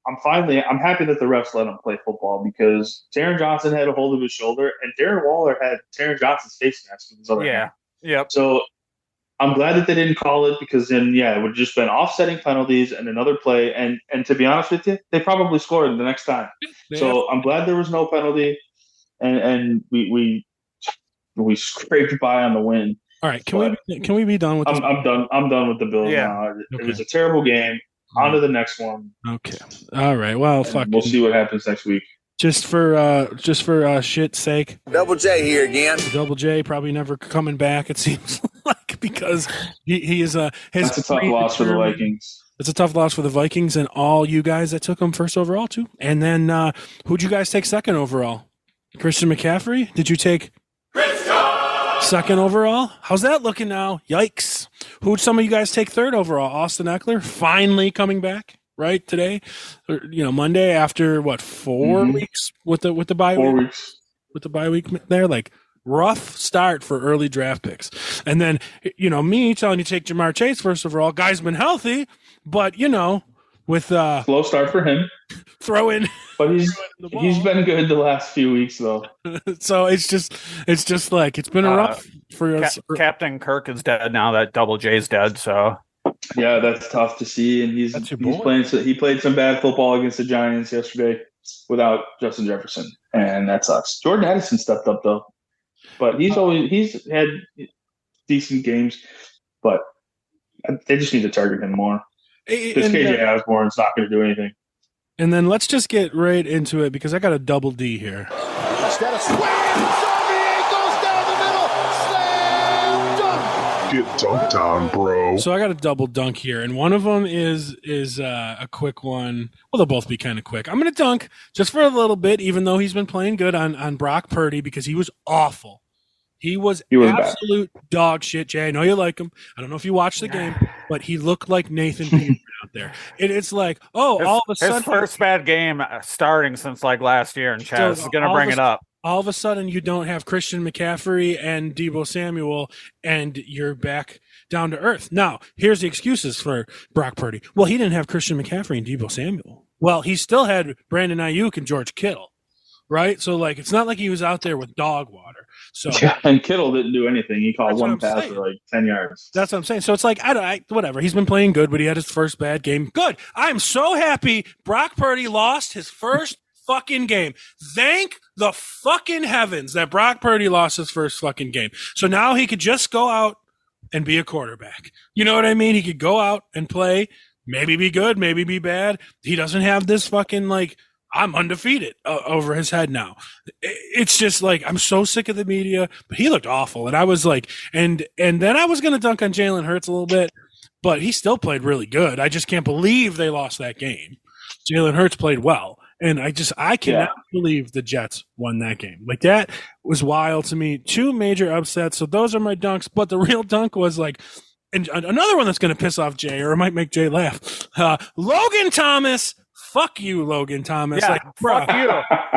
I'm happy that the refs let him play football, because Taron Johnson had a hold of his shoulder and Darren Waller had Taron Johnson's face mask with his other hand. Yep. So I'm glad that they didn't call it, because then it would have just been offsetting penalties and another play, and to be honest with you, they probably scored the next time. So I'm glad there was no penalty, and we scraped by on the win. All right, can we be done with this? I'm done. I'm done with the Bills now. It was a terrible game. On to the next one. Okay. All right. Well, we'll see what happens next week. Just for shit's sake. Double J here again. Double J probably never coming back, it seems like, because he is that's a tough loss for the Vikings. It's a tough loss for the Vikings and all you guys that took him first overall too. And then who'd you guys take second overall? Christian McCaffrey? Did you take second overall? How's that looking now? Yikes. Who'd some of you guys take third overall? Austin Eckler finally coming back, right, today? Monday after, 4 weeks with the bye week? 4 weeks. With the bye week there? Like, rough start for early draft picks. And then, me telling you to take Jamar Chase first overall. Guy's been healthy, but, with slow start for him. Throw in. But he's been good the last few weeks though. So it's just like it's been a rough for us. Captain Kirk is dead now that Double J's dead, so yeah, that's tough to see. And he played some bad football against the Giants yesterday. without Justin Jefferson, and that sucks. Jordan Addison stepped up though, but he's had decent games, but they just need to target him more. Because KJ Osborne's not going to do anything. And then let's just get right into it because I got a double D here. Instead of Xavier goes down the middle, slam dunk. Get dunked on, bro. So I got a double dunk here, and one of them is a quick one. Well, they'll both be kind of quick. I'm going to dunk just for a little bit, even though he's been playing good on Brock Purdy because he was awful. He was absolute dog shit, Jay. I know you like him. I don't know if you watched the game, but he looked like Nathan Peterman out there. It's like, all of a sudden. His first bad game starting since like last year, and Chaz is going to bring it up. All of a sudden, you don't have Christian McCaffrey and Deebo Samuel, and you're back down to earth. Now, here's the excuses for Brock Purdy. Well, he didn't have Christian McCaffrey and Deebo Samuel. Well, he still had Brandon Ayuk and George Kittle, right? So, like, it's not like he was out there with dog water. So yeah, and Kittle didn't do anything. He caught one pass for like 10 yards. That's what I'm saying. So it's like, whatever. He's been playing good, but he had his first bad game. Good. I'm so happy Brock Purdy lost his first fucking game. Thank the fucking heavens that Brock Purdy lost his first fucking game. So now he could just go out and be a quarterback. You know what I mean? He could go out and play, maybe be good, maybe be bad. He doesn't have this fucking like, I'm undefeated over his head now. It's just like, I'm so sick of the media, but he looked awful. And I was like, and then I was going to dunk on Jalen Hurts a little bit, but he still played really good. I just can't believe they lost that game. Jalen Hurts played well. And I cannot believe the Jets won that game. Like, that was wild to me. Two major upsets. So those are my dunks. But the real dunk was like, and another one that's going to piss off Jay, or it might make Jay laugh. Logan Thomas. Fuck you, Logan Thomas. Yeah, like, bro,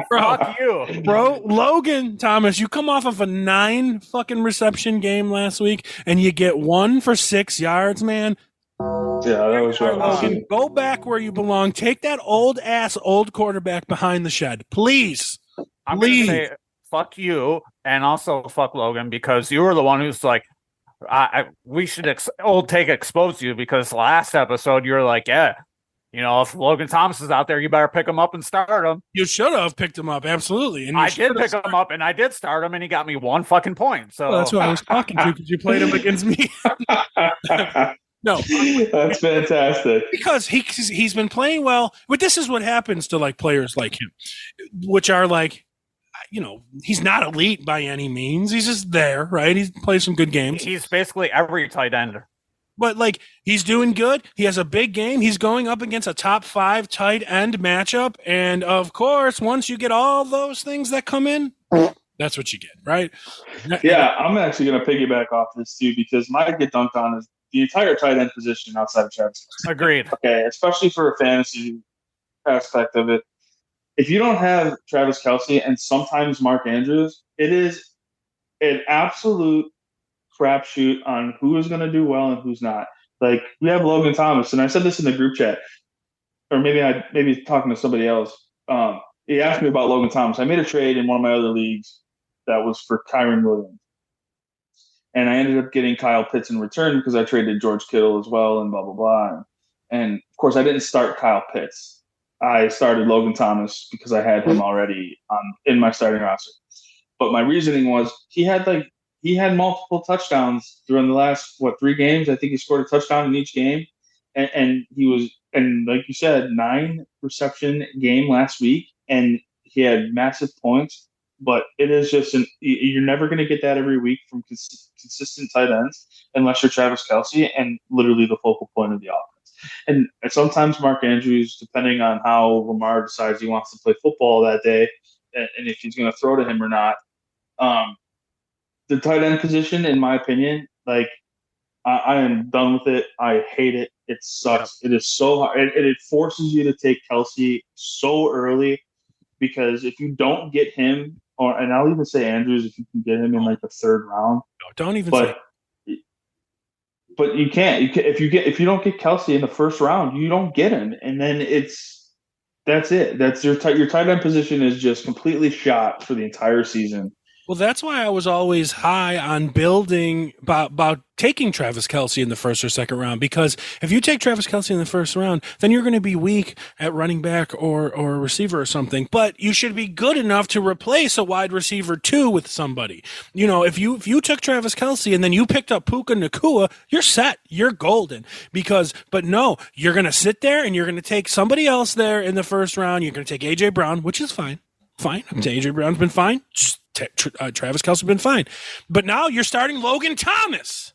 fuck you. Bro, Logan Thomas, you come off of a 9 fucking reception game last week, and you get 1 for 6 yards, man. Yeah, that was right. Go back where you belong. Take that old quarterback behind the shed, please. I'm going to say fuck you, and also fuck Logan, because you were the one who's like, we should take expose you, because last episode you were like, yeah. You know, if Logan Thomas is out there, you better pick him up and start him. You should have picked him up, absolutely. And I did pick him up, and I did start him, and he got me 1 fucking point. So that's who I was talking to, because you played him against me. No, that's fantastic. Because he's been playing well. But this is what happens to like players like him, which are like, you know, he's not elite by any means. He's just there, right? He plays some good games. He's basically every tight end. But, like, he's doing good. He has a big game. He's going up against a top 5 tight end matchup. And, of course, once you get all those things that come in, that's what you get, right? Yeah, I'm actually going to piggyback off this, too, because my get dunked on is the entire tight end position outside of Travis. Agreed. Okay, especially for a fantasy aspect of it. If you don't have Travis Kelce and sometimes Mark Andrews, it is an absolute crapshoot on who is going to do well and who's not. Like, we have Logan Thomas, and I said this in the group chat, or maybe talking to somebody else. He asked me about Logan Thomas. I made a trade in one of my other leagues that was for Kyron Williams, and I ended up getting Kyle Pitts in return because I traded George Kittle as well, and blah blah blah. And of course, I didn't start Kyle Pitts. I started Logan Thomas because I had him already in my starting roster. But my reasoning was he had multiple touchdowns during the last 3 games. I think he scored a touchdown in each game, and like you said, 9 reception game last week, and he had massive points. But it is just you're never going to get that every week from consistent tight ends unless you're Travis Kelce and literally the focal point of the offense. And sometimes Mark Andrews, depending on how Lamar decides he wants to play football that day, and if he's going to throw to him or not. The tight end position, in my opinion, like I am done with it. I hate it. It sucks. It is so hard. It forces you to take Kelce so early, because if you don't get him, and I'll even say Andrews, if you can get him in like the 3rd round. No, don't even say. But you can't. If you don't get Kelce in the 1st round, you don't get him, and then that's it. That's your tight end position is just completely shot for the entire season. Well, that's why I was always high on building about taking Travis Kelce in the first or second round, because if you take Travis Kelce in the first round, then you're going to be weak at running back or a receiver or something, but you should be good enough to replace a wide receiver 2 with somebody. You know, if you took Travis Kelce and then you picked up Puka Nacua, you're set. You're golden. But no, you're going to sit there and you're going to take somebody else there in the first round. You're going to take A.J. Brown, which is fine. Fine. A.J. Brown's been fine. Travis Kelce's been fine. But now you're starting Logan Thomas.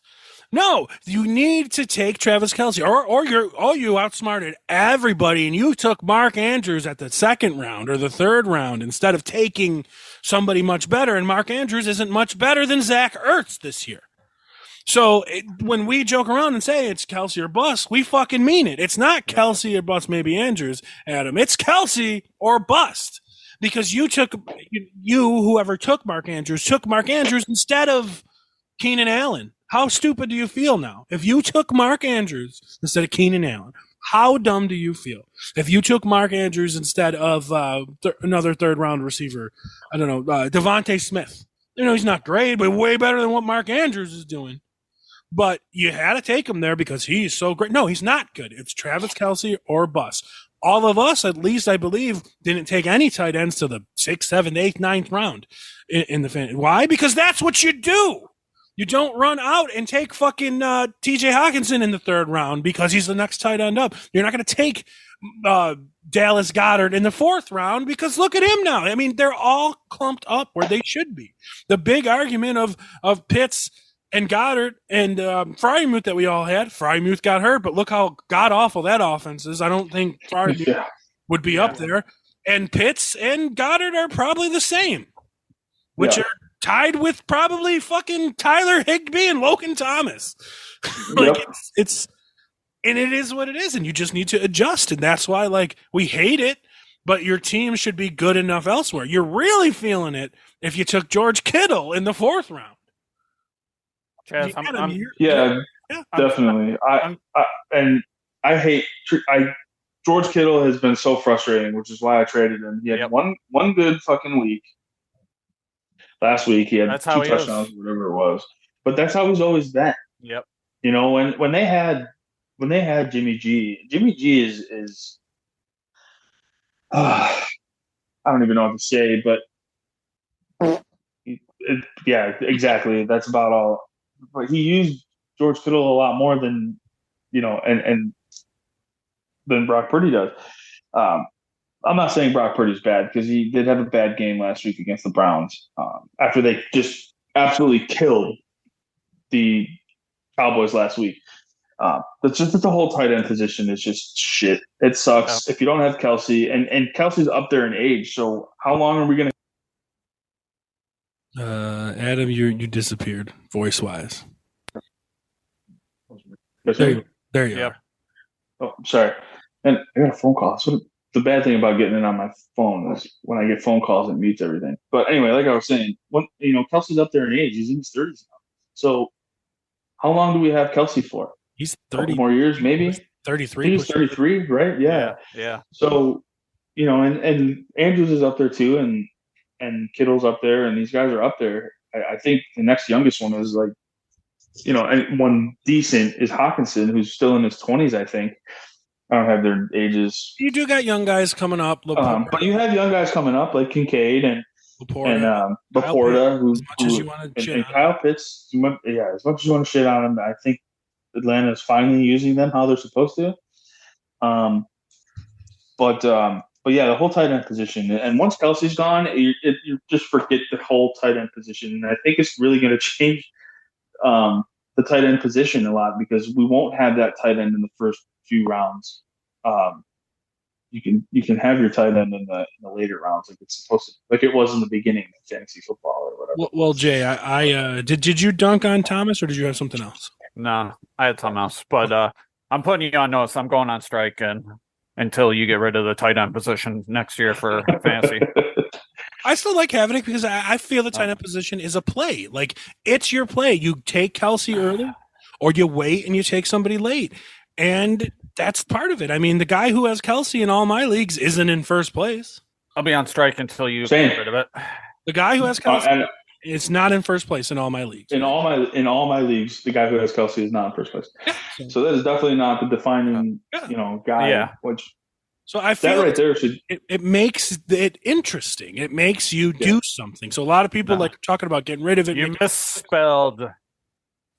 No, you need to take Travis Kelce, or you outsmarted everybody and you took Mark Andrews at the second round or the third round instead of taking somebody much better. And Mark Andrews isn't much better than Zach Ertz this year. So when we joke around and say it's Kelce or bust, we fucking mean it. It's not Kelce or bust, maybe Andrews, Adam. It's Kelce or bust. Because whoever took Mark Andrews instead of Keenan Allen. How stupid do you feel now? If you took Mark Andrews instead of Keenan Allen, how dumb do you feel? If you took Mark Andrews instead of another third-round receiver, I don't know, Devontae Smith. You know, he's not great, but way better than what Mark Andrews is doing. But you had to take him there because he's so great. No, he's not good. It's Travis Kelce or bust. All of us, at least I believe, didn't take any tight ends to the 6th, 7th, 8th, 9th round in the fan. Why? Because that's what you do. You don't run out and take fucking T.J. Hawkinson in the 3rd round because he's the next tight end up. You're not going to take Dallas Goedert in the 4th round because look at him now. I mean, they're all clumped up where they should be. The big argument of Pitts and Goddard and Freiermuth that we all had. Freiermuth got hurt, but look how god-awful that offense is. I don't think Freiermuth would be up there. And Pitts and Goddard are probably the same, which are tied with probably fucking Tyler Higbee and Logan Thomas. It's and it is what it is, and you just need to adjust. And that's why, like, we hate it, but your team should be good enough elsewhere. You're really feeling it if you took George Kittle in the 4th round. Chaz, definitely. I hate George Kittle has been so frustrating, which is why I traded him. He had one good fucking week. Last week he had 2 touchdowns, whatever it was. But that's how he's always been. Yep. You know, when they had Jimmy G is I don't even know what to say, but exactly. That's about all. But he used George Kittle a lot more than, you know, and than Brock Purdy does. I'm not saying Brock Purdy's bad because he did have a bad game last week against the Browns after they just absolutely killed the Cowboys last week. But just the whole tight end position is just shit. It sucks if you don't have Kelce, and Kelsey's up there in age. So how long are we going to? Adam, you disappeared voice-wise. There you are. Oh, I'm sorry. And I got a phone call. So the bad thing about getting it on my phone is when I get phone calls, it mutes everything. But anyway, like I was saying, Kelsey's up there in age. He's in his 30s now. So how long do we have Kelce for? He's 30 more years, maybe 33. He's 33, right? Yeah. So, and Andrews is up there too, and Kittle's up there, and these guys are up there. I think the next youngest one is like, and one decent is Hawkinson, who's still in his 20s, I think. I don't have their ages. You do got young guys coming up. But you have young guys coming up like Kincaid and Laporta, and Kyle Pitts. As much as you want to shit on him, I think Atlanta is finally using them how they're supposed to. But yeah, the whole tight end position. And once Kelsey's gone, you just forget the whole tight end position. And I think it's really going to change the tight end position a lot because we won't have that tight end in the first few rounds. You can have your tight end in the later rounds like it's supposed to, like it was in the beginning of fantasy football or whatever. Well, Jay, I did you dunk on Thomas or did you have something else? No, I had something else, but I'm putting you on notice. I'm going on strike until you get rid of the tight end position next year for fantasy. I still like having it because I feel the tight end position is a play. Like, it's your play. You take Kelce early or you wait and you take somebody late. And that's part of it. I mean, the guy who has Kelce in all my leagues isn't in first place. I'll be on strike until you get rid of it. The guy who has Kelce It's not in first place in all my leagues. In all my leagues, the guy who has Kelsey is not in first place. So that is definitely not the defining, guy. Yeah. Which so I feel that right there should. It makes it interesting. It makes you do something. So a lot of people like talking about getting rid of it. You misspelled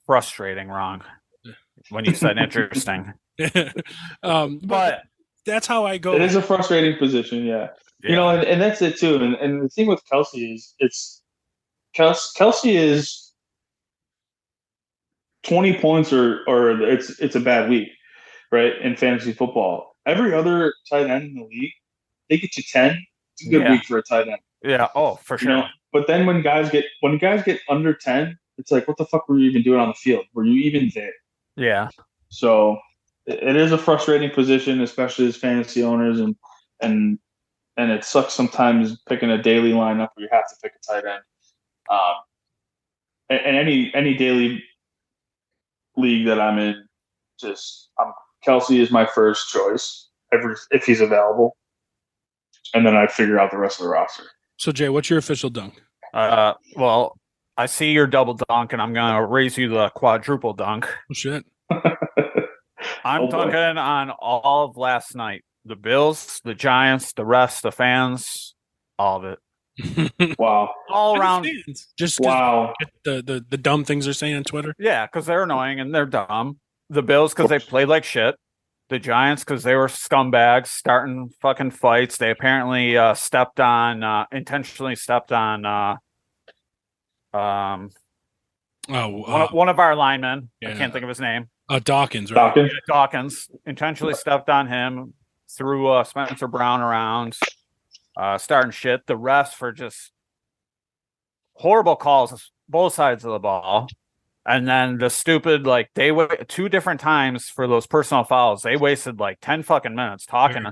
frustrating wrong when you said interesting. But that's how I go. It is a frustrating position, yeah. And that's it too. And the thing with Kelsey is Kelsey is 20 points or it's a bad week, right? In fantasy football. Every other tight end in the league, they get you 10. It's a good week for a tight end. Yeah, for sure. But then when guys get under 10, it's like, what the fuck were you even doing on the field? Were you even there? Yeah. So it is a frustrating position, especially as fantasy owners, and it sucks sometimes picking a daily lineup where you have to pick a tight end. And any daily league that I'm in, Kelsey is my first choice if he's available, and then I figure out the rest of the roster. So Jay, what's your official dunk? Well, I see your double dunk, and I'm gonna raise you the quadruple dunk. Oh shit! I'm dunking on all of last night. The Bills, the Giants, the refs, the fans, all of it. Wow. All around. Just wow. The dumb things they're saying on Twitter. Yeah, because they're annoying and they're dumb. The Bills because they played like shit. The Giants because they were scumbags starting fucking fights. They apparently intentionally stepped on one of our linemen. Yeah. I can't think of his name. Dawkins, right? Dawkins intentionally stepped on him, threw Spencer Brown around, starting shit. The refs for just horrible calls, both sides of the ball. And then the stupid, they went 2 different times for those personal fouls. They wasted 10 fucking minutes talking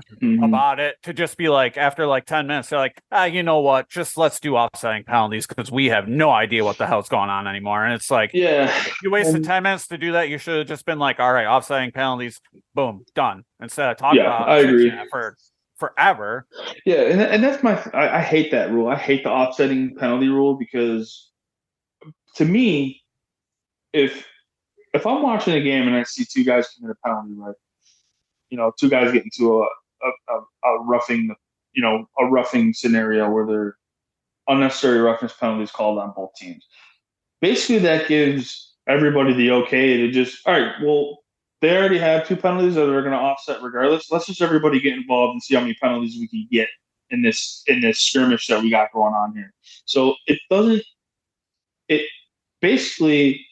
about it to just be after 10 minutes, they're you know what? Just let's do offsetting penalties because we have no idea what the hell's going on anymore. And it's you wasted 10 minutes to do that. You should have just been all right, offsetting penalties, boom, done. Instead of talking about I agree. For forever. Yeah, and that's I hate that rule. I hate the offsetting penalty rule because to me, if I'm watching a game and I see 2 guys commit a penalty, 2 guys get into a roughing, a roughing scenario where there unnecessary roughness penalties called on both teams. Basically, that gives everybody the okay to just, all right, well, they already have 2 penalties that are going to offset regardless. Let's just everybody get involved and see how many penalties we can get in this skirmish that we got going on here. So it basically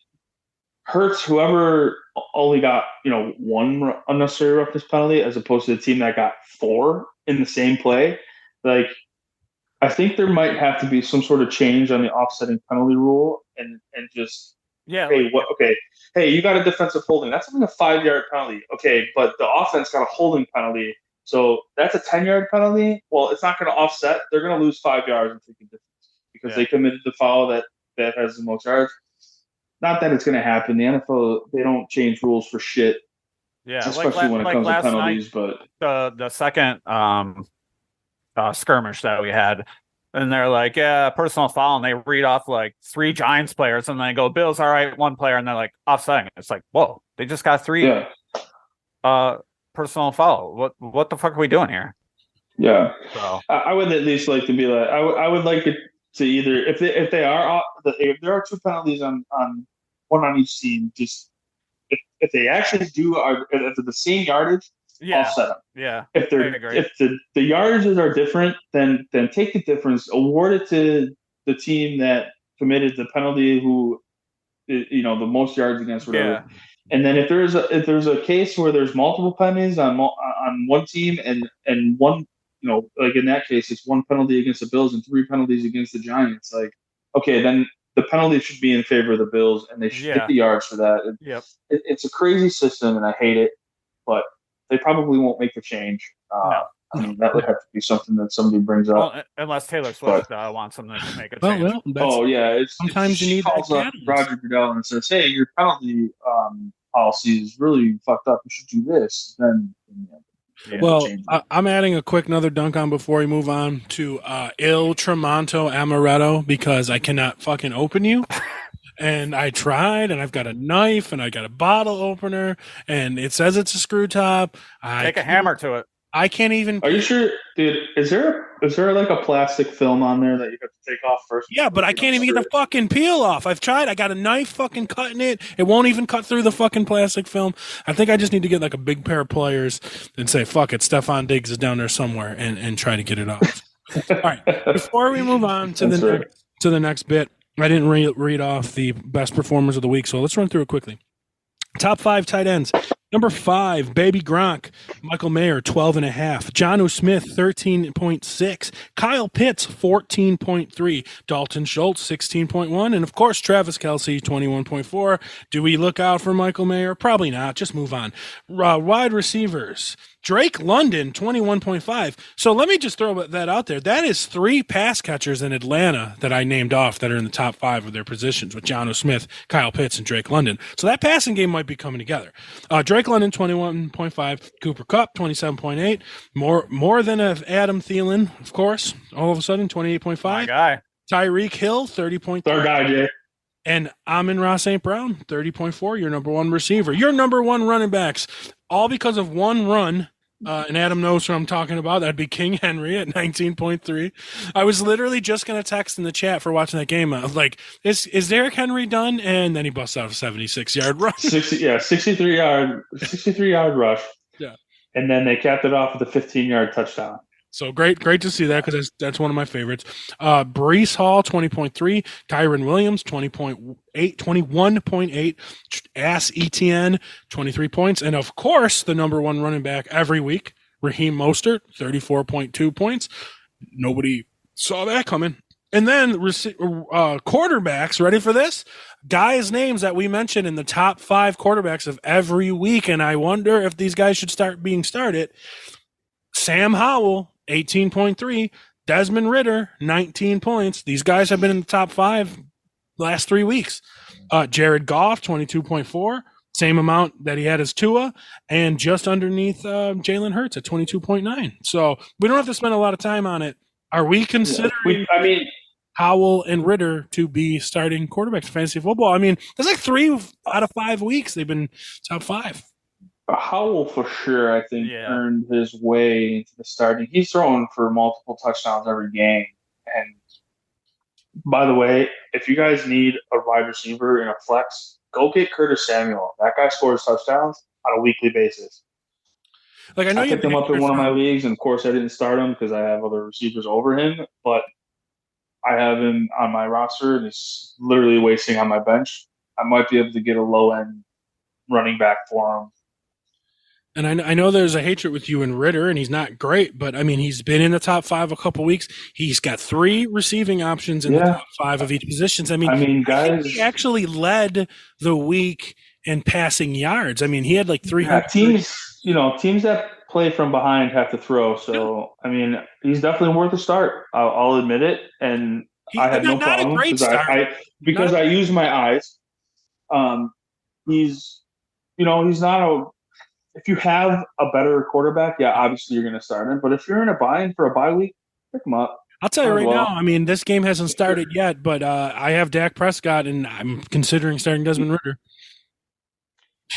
hurts whoever only got 1 unnecessary roughness penalty as opposed to the team that got 4 in the same play. I think there might have to be some sort of change on the offsetting penalty rule and just hey, you got a defensive holding. That's only a 5-yard penalty. Okay, but the offense got a holding penalty, so that's a 10-yard penalty. Well, it's not going to offset. They're going to lose 5 yards and take a difference because they committed the foul that has the most yards. Not that it's going to happen. The NFL, they don't change rules for shit. Yeah, especially when it comes to penalties. Night, but the second skirmish that we had, and they're personal foul, and they read off 3 Giants players, and they go, Bills, all right, 1 player, and they're offsetting. It's whoa, they just got 3 personal foul. What the fuck are we doing here? Yeah, so I would at least like to be I would like it to either if there are 2 penalties on one on each team, just if they actually if they're the same yardage, offset them. Yeah. If the yardages are different, then take the difference, award it to the team that committed the penalty, who the most yards against, whatever. Yeah. And then if there's a case where there's multiple penalties on one team and one, in that case, it's 1 penalty against the Bills and 3 penalties against the Giants. Okay, then the penalty should be in favor of the Bills, and they should get the yards for that. Yep. It's a crazy system, and I hate it, but they probably won't make the change. No. I mean, that would have to be something that somebody brings up. Well, unless Taylor Swift wants them to make a change. Sometimes you need that. Roger Goodell and says, "Hey, your penalty policy is really fucked up. You should do this." Then Yeah. Well, I'm adding a quick another dunk on before we move on to Il Tramonto Amaretto because I cannot fucking open you. And I tried, and I've got a knife, and I got a bottle opener, and it says it's a screw top. Take a hammer to it. I can't even. Are you sure, dude? Is there like a plastic film on there that you have to take off first? Yeah, but I can't even get the fucking peel off. I've tried. I got a knife fucking cutting it. It won't even cut through the fucking plastic film. I think I just need to get like a big pair of pliers and say, fuck it, Stefan Diggs is down there somewhere and try to get it off. All right. Before we move on to the next bit, I didn't read off the best performers of the week, so let's run through it quickly. Top 5 tight ends. Number 5, Baby Gronk. Michael Mayer, 12.5. Jonnu Smith, 13.6. Kyle Pitts, 14.3. Dalton Schultz, 16.1. And, of course, Travis Kelce, 21.4. Do we look out for Michael Mayer? Probably not. Just move on. Wide receivers. Drake London, 21.5. So let me just throw that out there. That is 3 pass catchers in Atlanta that I named off that are in the top 5 of their positions with Jonnu Smith, Kyle Pitts, and Drake London. So that passing game might be coming together. Drake London, 21.5. Cooper Kupp, 27.8. More than Adam Thielen, of course. All of a sudden, 28.5. My guy. Tyreek Hill, 30.3. Our guy, Jay. And Amon-Ra St. Brown, 30.4, your number 1 receiver. Your number 1 running backs, all because of one run. And Adam knows who I'm talking about. That'd be King Henry at 19.3. I was literally just going to text in the chat for watching that game. I was like, is Derrick Henry done? And then he busts out a 76-yard run. 63-yard rush. Yeah. And then they capped it off with a 15-yard touchdown. So great to see that because that's one of my favorites. Breece Hall, 20.3. Kyron Williams, 21.8. Ass Etienne, 23 points. And, of course, the number 1 running back every week, Raheem Mostert, 34.2 points. Nobody saw that coming. And then quarterbacks, ready for this? Guys' names that we mentioned in the top 5 quarterbacks of every week, and I wonder if these guys should start being started. Sam Howell, 18.3. Desmond Ridder, 19 points. These guys have been in the top 5 last 3 weeks. Jared Goff, 22.4. Same amount that he had as Tua. And just underneath Jalen Hurts at 22.9. So we don't have to spend a lot of time on it. Are we considering Howell and Ridder to be starting quarterbacks for fantasy football? I mean, there's like 3 out of 5 weeks they've been top 5. Howell for sure, I think, earned his way into the starting. He's throwing for multiple touchdowns every game. And by the way, if you guys need a wide receiver in a flex, go get Curtis Samuel. That guy scores touchdowns on a weekly basis. Like I picked him up in one of my leagues, and of course I didn't start him because I have other receivers over him. But I have him on my roster, and he's literally wasting on my bench. I might be able to get a low end running back for him. And I know there's a hatred with you and Ridder, and he's not great, but, I mean, he's been in the top 5 a couple weeks. He's got 3 receiving options in the top 5 of each positions. I mean guys, I think he actually led the week in passing yards. I mean, he had like 300. Teams that play from behind have to throw. So, I mean, he's definitely worth a start. I'll admit it. And I have no problem because I use my eyes. He's not a – if you have a better quarterback, obviously you're going to start him. But if you're in a buy-in for a bye week, pick him up. I'll tell you right now, I mean, this game hasn't started yet, but I have Dak Prescott, and I'm considering starting Desmond Ridder.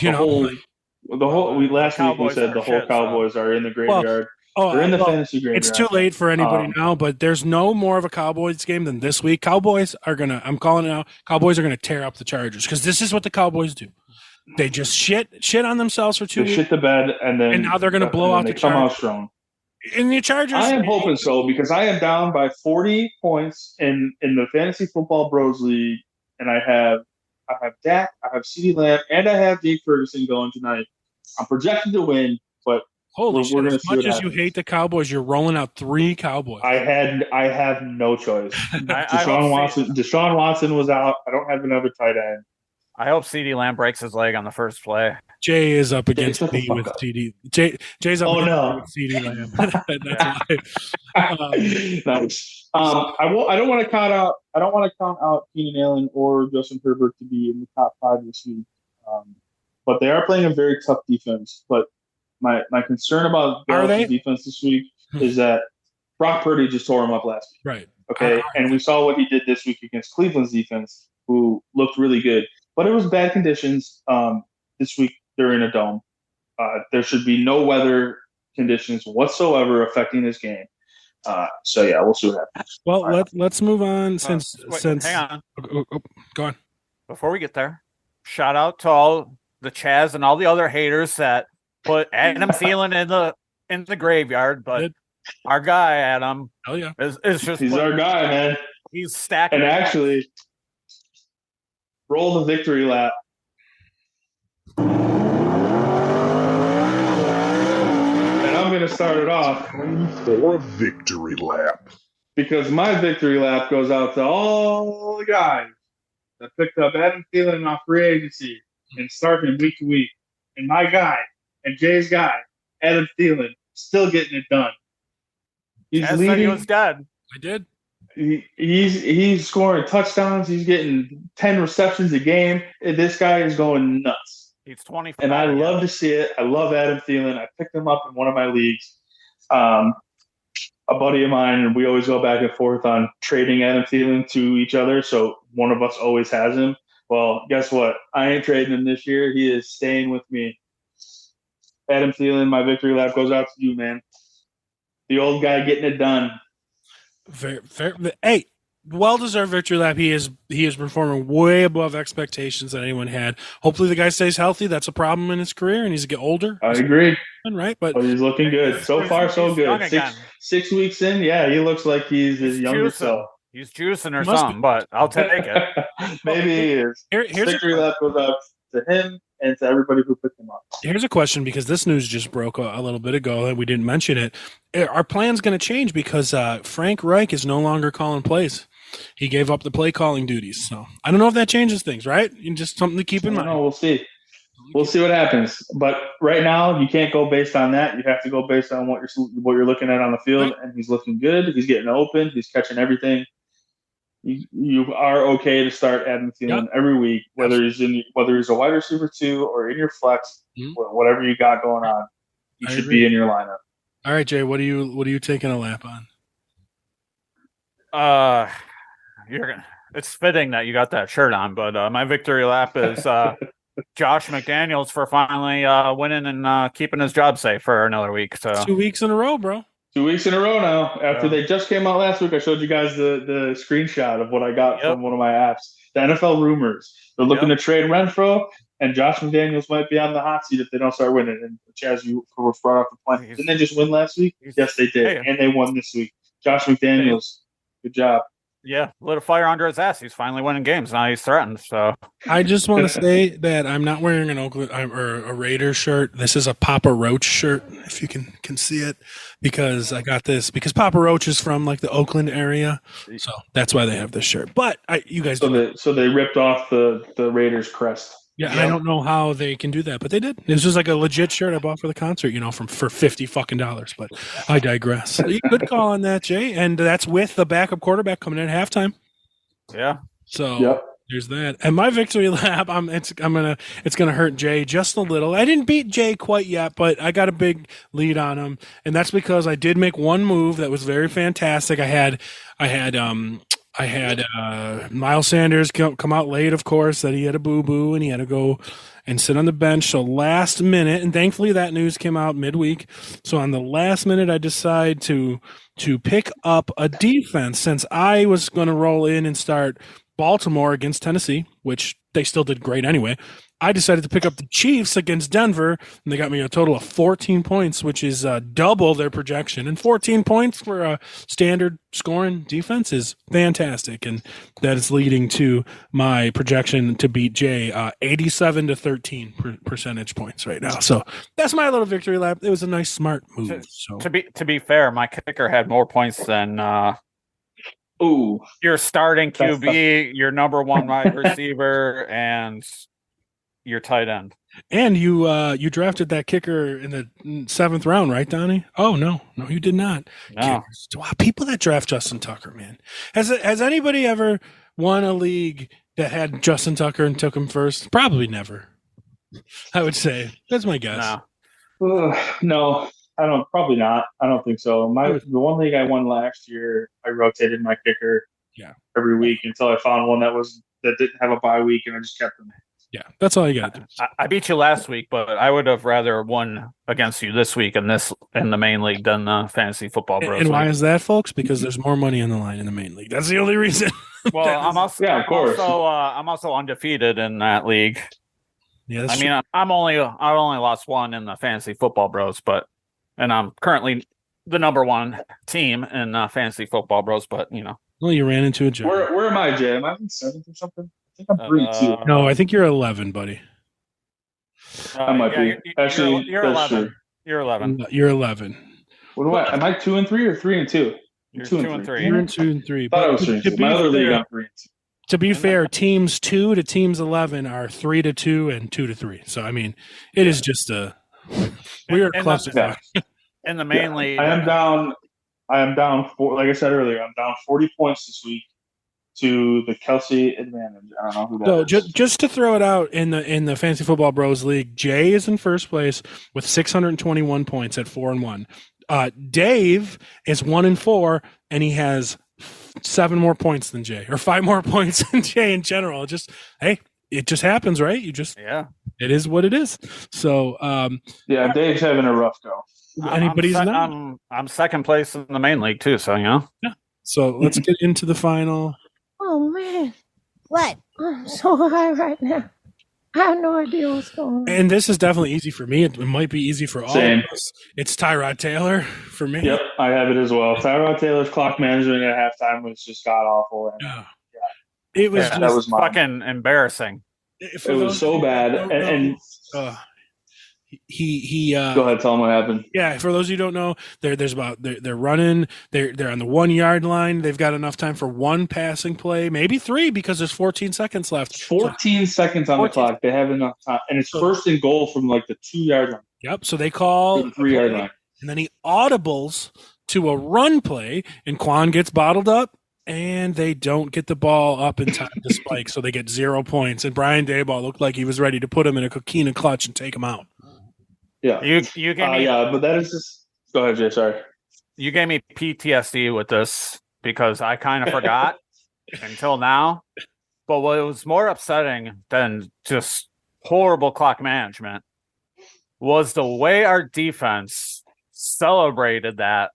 Last week we said the whole Cowboys are in the graveyard. They're in the fantasy graveyard. It's too late for anybody now, but there's no more of a Cowboys game than this week. Cowboys are going to – I'm calling it now. Cowboys are going to tear up the Chargers because this is what the Cowboys do. They just shit on themselves for 2 weeks. They shit the bed, and now they're going to blow out the Chargers. Come out strong. In the Chargers, I am hoping so because I am down by 40 points in the Fantasy Football Bros League, and I have Dak, I have CeeDee Lamb, and I have Jake Ferguson going tonight. I'm projected to win, but holy shit! As much as you hate the Cowboys, you're rolling out 3 Cowboys. I have no choice. Deshaun Watson was out. I don't have another tight end. I hope CeeDee Lamb breaks his leg on the first play. Jay is up against me with CeeDee. Jay's up against me with CeeDee Lamb. That's why. Nice. I don't want to count out Keenan Allen or Justin Herbert to be in the top 5 this week. But they are playing a very tough defense. But My concern about Are they? Dallas' defense this week is that Brock Purdy just tore him up last week. Right. Okay, and we saw what he did this week against Cleveland's defense, who looked really good. But it was bad conditions this week during a dome. There should be no weather conditions whatsoever affecting this game. So yeah, we'll see what happens. Well, let's move on since hang on. Go on. Before we get there, shout out to all the Chaz and all the other haters that put Adam Thielen in the graveyard, but our guy Adam, hell yeah, is just he's our guy, man. He's stacking. And actually, roll the victory lap. And I'm going to start it off for a victory lap. Because my victory lap goes out to all the guys that picked up Adam Thielen off free agency and starting week to week. And my guy and Jay's guy, Adam Thielen, still getting it done. He's Chaz leading. said he was dead. I did. He's scoring touchdowns. He's getting 10 receptions a game. This guy is going nuts. He's 25. And I love to see it. I love Adam Thielen. I picked him up in one of my leagues. A buddy of mine, and we always go back and forth on trading Adam Thielen to each other. So one of us always has him. Well, guess what? I ain't trading him this year. He is staying with me. Adam Thielen, my victory lap goes out to you, man. The old guy getting it done. Fair. Hey, well-deserved victory lap. He is performing way above expectations that anyone had. Hopefully the guy stays healthy. That's a problem in his career, and he's get older. I agree. Right, but he's looking good. So far, so good. 6 weeks in, yeah, he looks like he's his younger self. He's juicing or something, but I'll take it. Maybe he is. Here's victory lap goes out to him and to everybody who picked him up. Here's a question, because this news just broke a little bit ago and we didn't mention it. Our plan's going to change because Frank Reich is no longer calling plays. He gave up the play calling duties. So I don't know if that changes things, right? Just something to keep in mind. No, we'll see. We'll see what happens. But right now, you can't go based on that. You have to go based on what you're looking at on the field. And he's looking good. He's getting open. He's catching everything. You are okay to start Adam Thielen every week, whether he's a wide receiver 2 or in your flex, whatever you got going on. He should be in your lineup. All right, Jay. What are you taking a lap on? It's fitting that you got that shirt on, but my victory lap is Josh McDaniels for finally winning and keeping his job safe for another week. So 2 weeks in a row, bro. 2 weeks in a row now. After they just came out last week, I showed you guys the screenshot of what I got from one of my apps. The NFL rumors. They're looking to trade Renfro, and Josh McDaniels might be on the hot seat if they don't start winning. And Chaz, you were brought off the point. Didn't they just win last week? Yes, they did. And they won this week. Josh McDaniels, good job. Yeah, lit a fire under his ass. He's finally winning games. Now he's threatened. So I just want to say that I'm not wearing an Oakland or a Raiders shirt. This is a Papa Roach shirt, if you can see it, because I got this because Papa Roach is from like the Oakland area, so that's why they have this shirt. But you guys, so they ripped off the Raiders crest. Yeah, I don't know how they can do that, but they did. This was like a legit shirt I bought for the concert, for $50. But I digress. Good call on that, Jay. And that's with the backup quarterback coming in at halftime. Yeah. So there's that. And my victory lap, it's gonna hurt Jay just a little. I didn't beat Jay quite yet, but I got a big lead on him, and that's because I did make one move that was very fantastic. I had Miles Sanders come out late, of course, that he had a boo-boo and he had to go and sit on the bench. So last minute, and thankfully that news came out midweek. So on the last minute, I decided to pick up a defense since I was going to roll in and start Baltimore against Tennessee, which they still did great anyway. I decided to pick up the Chiefs against Denver, and they got me a total of 14 points, which is double their projection. And 14 points for a standard scoring defense is fantastic, and that is leading to my projection to beat Jay 87 to 13 percentage points right now. So that's my little victory lap. It was a nice, smart move. To be fair, my kicker had more points than your starting QB, your number one wide receiver, and your tight end. And you drafted that kicker in the 7th round, right, Donnie? Oh, no, you did not. No. Wow, people that draft Justin Tucker, man. Has anybody ever won a league that had Justin Tucker and took him first? Probably never. I would say. That's my guess. No, I don't. Probably not. I don't think so. The one league I won last year, I rotated my kicker every week until I found one that didn't have a bye week, and I just kept them. Yeah, that's all you got to do. I beat you last week, but I would have rather won against you this week in the main league than Fantasy Football Bros. And why is that, folks? Because there's more money on the line in the main league. That's the only reason. Well, I'm also undefeated in that league. Yeah, I only lost one in the Fantasy Football Bros, and I'm currently the number one team in Fantasy Football Bros. But well, you ran into a joke. Where am I, Jay? Am I in 7th or something? I think I'm 3-2. No, I think you're 11, buddy. I might be. Actually, you're 11. You're 11. You're 11. What do I? Am I 2 and 3 or 3 and 2? You're 2 and 3. You're in 2 and 3. I was 3 and 2. My other league, I'm 3 and 2. To be fair, teams 2 to teams 11 are 3-2 and 2-3. So I mean, it is just a weird cluster. In the main league, I am down. Like I said earlier, I'm down 40 points this week to the Kelsey advantage. I don't know who that is. Just to throw it out in the Fantasy Football Bros League, Jay is in first place with 621 points at 4-1. Dave is 1-4, and he has 7 more points than Jay, or 5 more points than Jay in general. It just happens, right? It is what it is. So Dave's having a rough go. I'm second place in the main league too. So Yeah. So let's get into the final. Oh man, what? I'm so high right now. I have no idea what's going on. And this is definitely easy for me. It might be easy for all of us. It's Tyrod Taylor for me. Yep, I have it as well. Tyrod Taylor's clock management at halftime was just god awful. It was that was fucking embarrassing. It was so bad. He go ahead, tell them what happened. Yeah, for those of you who don't know, they're running, they're on the 1 yard line. They've got enough time for one passing play, maybe 3 because there's 14 seconds left. 14 seconds on the clock. They have enough time, and it's first and goal from like the 2 yard line. Yep. So they call the 3 yard line, and then he audibles to a run play, and Quan gets bottled up. And they don't get the ball up in time to spike, so they get 0 points. And Brian Daboll looked like he was ready to put him in a coquina clutch and take him out. Yeah, you gave me. But that is just. Go ahead, Jay. Sorry. You gave me PTSD with this because I kind of forgot until now. But what was more upsetting than just horrible clock management was the way our defense celebrated that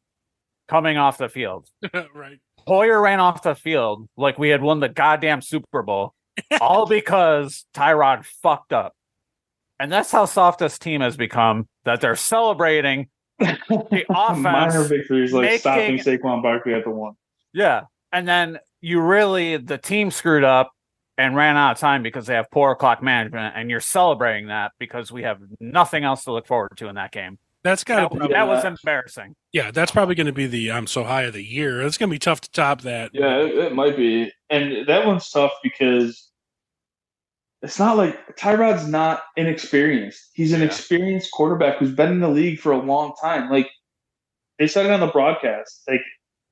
coming off the field. Right. Hoyer ran off the field like we had won the goddamn Super Bowl, all because Tyrod fucked up. And that's how soft this team has become, that they're celebrating the offense. Minor victories like stopping Saquon Barkley at the 1. Yeah. And then the team screwed up and ran out of time because they have poor clock management, and you're celebrating that because we have nothing else to look forward to in that game. That was embarrassing. Yeah, that's probably going to be the I'm so high of the year. It's going to be tough to top that. Yeah, it might be. And that one's tough because it's not like Tyrod's not inexperienced. He's an experienced quarterback who's been in the league for a long time. Like they said it on the broadcast, like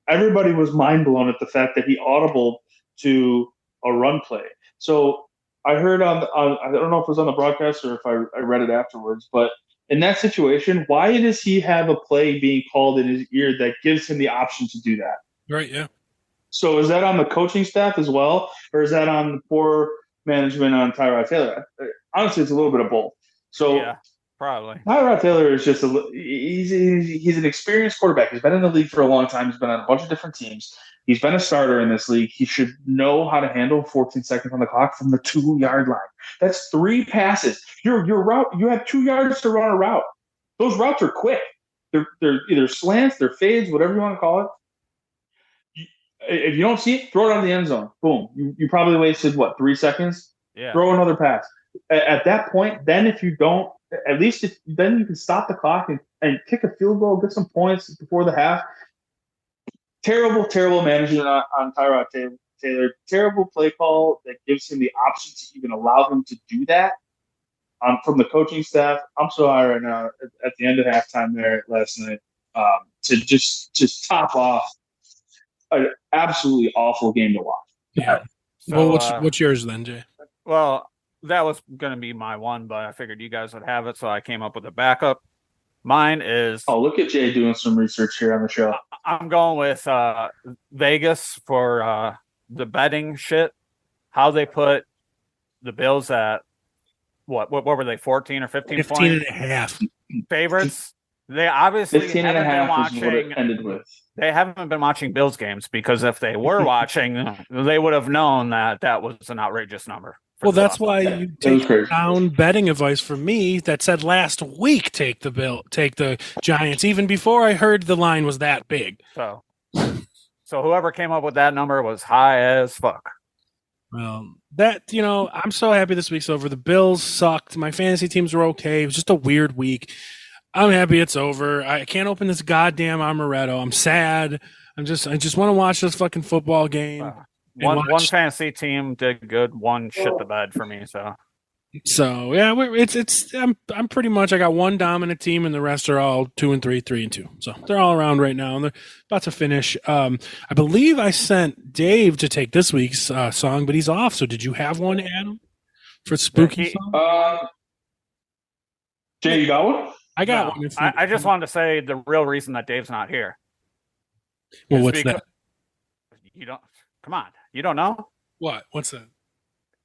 everybody was mind blown at the fact that he audibled to a run play. So I heard on I don't know if it was on the broadcast or if I read it afterwards, but in that situation, why does he have a play being called in his ear that gives him the option to do that? Right, yeah. So is that on the coaching staff as well, or is that on the poor management on Tyrod Taylor? Honestly, it's a little bit of both. So yeah, probably. Tyrod Taylor is just he's an experienced quarterback. He's been in the league for a long time. He's been on a bunch of different teams. He's been a starter in this league. He should know how to handle 14 seconds on the clock from the 2 yard line. That's 3 passes. Your route, you have 2 yards to run a route. Those routes are quick. They're either slants, they're fades, whatever you want to call it. If you don't see it, throw it on the end zone. Boom. You probably wasted 3 seconds? Yeah. Throw another pass. At that point, then if you don't, at least then you can stop the clock and kick a field goal, get some points before the half. Terrible management on Tyrod Taylor. Terrible play call that gives him the option to even allow him to do that. From the coaching staff, I'm so high right now at the end of halftime there last night to just top off an absolutely awful game to watch. Yeah. So, well, what's yours then, Jay? Well, that was going to be my one, but I figured you guys would have it, so I came up with a backup. Mine is. Oh, look at Jay doing some research here on the show. I'm going with Vegas for the betting shit. How they put the Bills at what were they, 14 or 15 15 points? and a half favorites. They obviously 15 and a haven't been half is what it watching. ended with. They haven't been watching Bills games, because if they were watching, they would have known that was an outrageous number. Well, that's why you take down betting advice from me that said last week take the Giants, even before I heard the line was that big. So whoever came up with that number was high as fuck. Well, I'm so happy this week's over. The Bills sucked. My fantasy teams were okay. It was just a weird week. I'm happy it's over. I can't open this goddamn Amaretto. I'm sad. I just want to watch this fucking football game. One fantasy team did good. One shit the bed for me. So yeah, I'm pretty much. I got one dominant team, and the rest are all 2 and 3, 3 and 2. So they're all around right now, and they're about to finish. I believe I sent Dave to take this week's song, but he's off. So did you have one, Adam, for spooky song? Jay, you got one? I got one. I just wanted to say the real reason that Dave's not here. Well, what's that? You don't. Come on, you don't know what? What's that?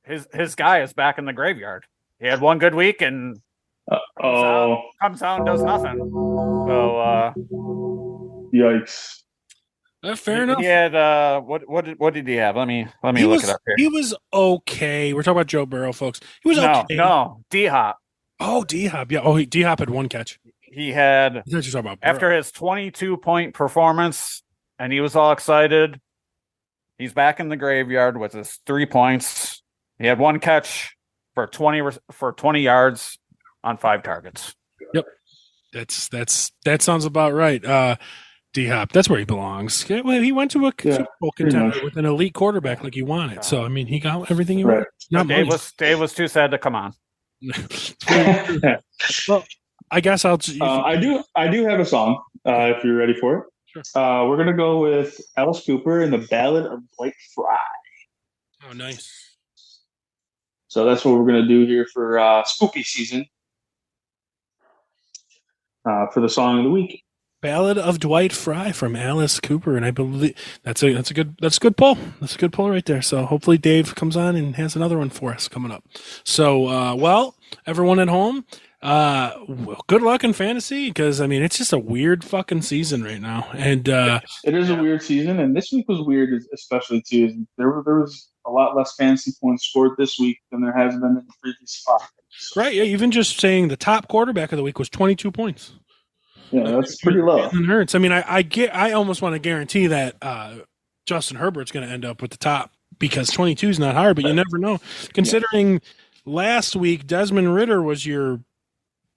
His guy is back in the graveyard. He had one good week and comes out and does nothing. So yikes. Fair enough. He had what did he have? Let me look it up here. He was okay. We're talking about Joe Burrow, folks. He was okay. No, D-Hop. Oh, D-Hop. Yeah. Oh, D-Hop had one catch. He had after his 22-point performance, and he was all excited. He's back in the graveyard with his 3 points. He had one catch for 20 yards on 5 targets. Yep, that sounds about right. D-Hop, that's where he belongs. Well, he went to a Super Bowl contender with an elite quarterback like he wanted. So I mean, he got everything he wanted. Dave was too sad to come on. Well, I guess I'll. I do have a song. If you're ready for it. Sure. We're gonna go with Alice Cooper and the Ballad of Dwight Fry. Oh, nice. So that's what we're gonna do here for spooky season. For the song of the week, Ballad of Dwight Fry from Alice Cooper, and I believe that's a good pull. That's a good pull right there. So hopefully Dave comes on and has another one for us coming up. So well, everyone at home. Good luck in fantasy, because I mean it's just a weird fucking season right now, and it is a weird season, and this week was weird, especially too. There was a lot less fantasy points scored this week than there has been in the previous spot. So. Right? Yeah, even just saying the top quarterback of the week was 22 points. Yeah, that's pretty low. Jalen Hurts. I mean, I almost want to guarantee that Justin Herbert's going to end up with the top, because 22 is not hard, but you never know. Considering last week Desmond Ridder was your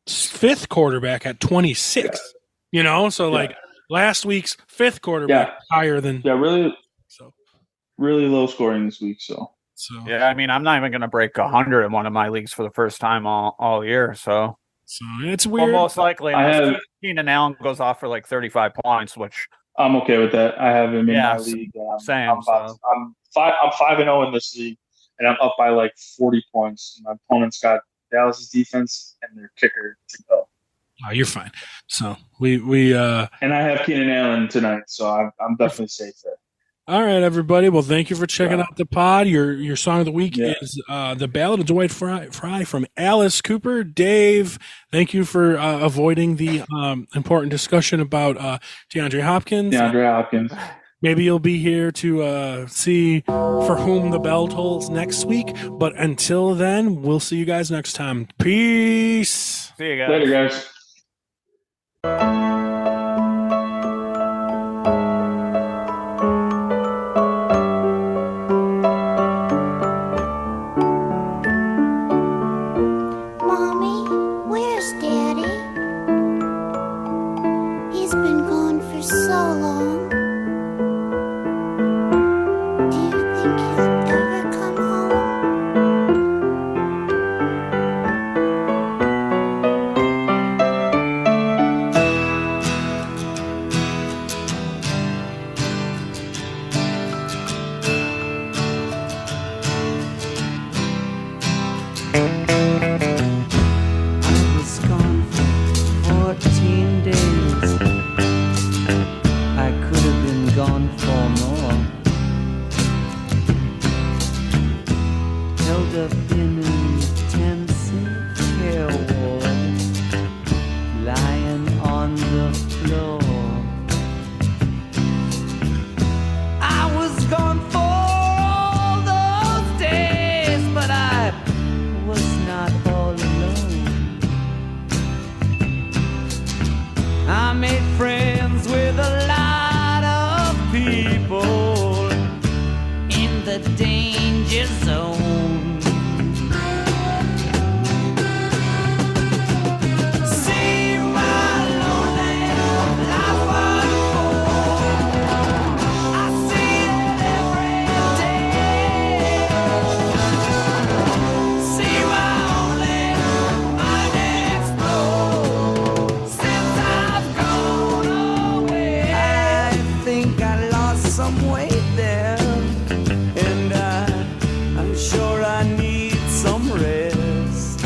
5th quarterback at 26, so like last week's 5th quarterback higher than really low scoring this week. So yeah, I mean I'm not even going to break 100 in one of my leagues for the first time all year. So it's weird. Well, most likely, Keenan Allen goes off for like 35 points, which I'm okay with that. I have him in my league. Same. I'm 5-0 in this league, and I'm up by like 40 points. My opponent's got Dallas's defense and their kicker to go. Oh, you're fine. So we and I have Keenan Allen tonight, so I'm definitely safe there. All right, everybody. Well, thank you for checking out the pod. Your song of the week is The Ballad of Dwight Fry from Alice Cooper. Dave, thank you for avoiding the important discussion about DeAndre Hopkins. Maybe you'll be here to see For Whom the Bell Tolls next week. But until then, we'll see you guys next time. Peace. See you guys. Later, guys. Mommy, where's Daddy? He's been gone for so long. the danger zone. See my lonely life unfold. I see it every day. See my only mind explode since I've gone away. I think I lost some weight there, and I'm sure I need some rest.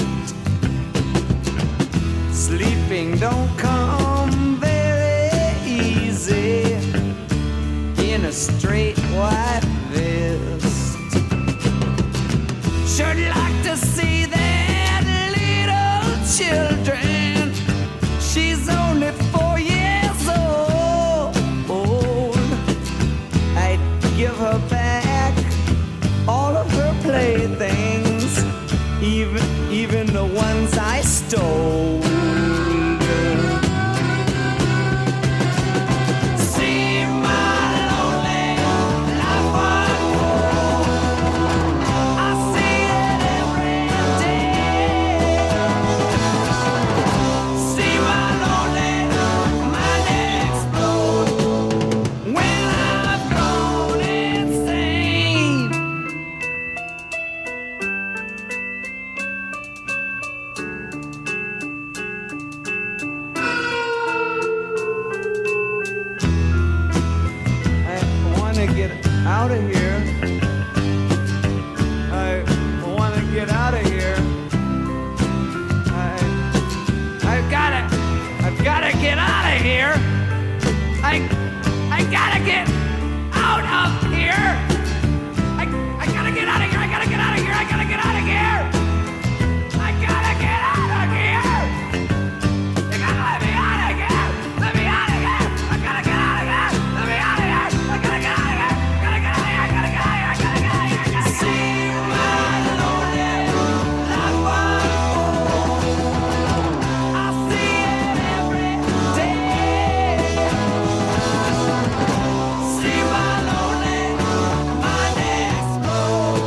Sleeping don't come very easy in a straight white vest. Should like to see that little children. She's only 4 years old. I'd give her back all of her playthings, even the ones I stole. See my lonely life unfold. I see it every day. See my lonely mind explode when I've gone insane. I want to get out of here. I want to get out of here. I've gotta get out of here. I gotta get out of here. I gotta get out of here. I gotta get out of here. I gotta get out of here. I gotta get out of here. You gotta let me out of here. Let me out of here. I gotta get out of here. Let me out of here. I gotta get out of here. Gotta get out of here. I gotta get out of here. I gotta get out of here. I gotta see my lonely life unfold. I see it every day. See my lonely mind explode,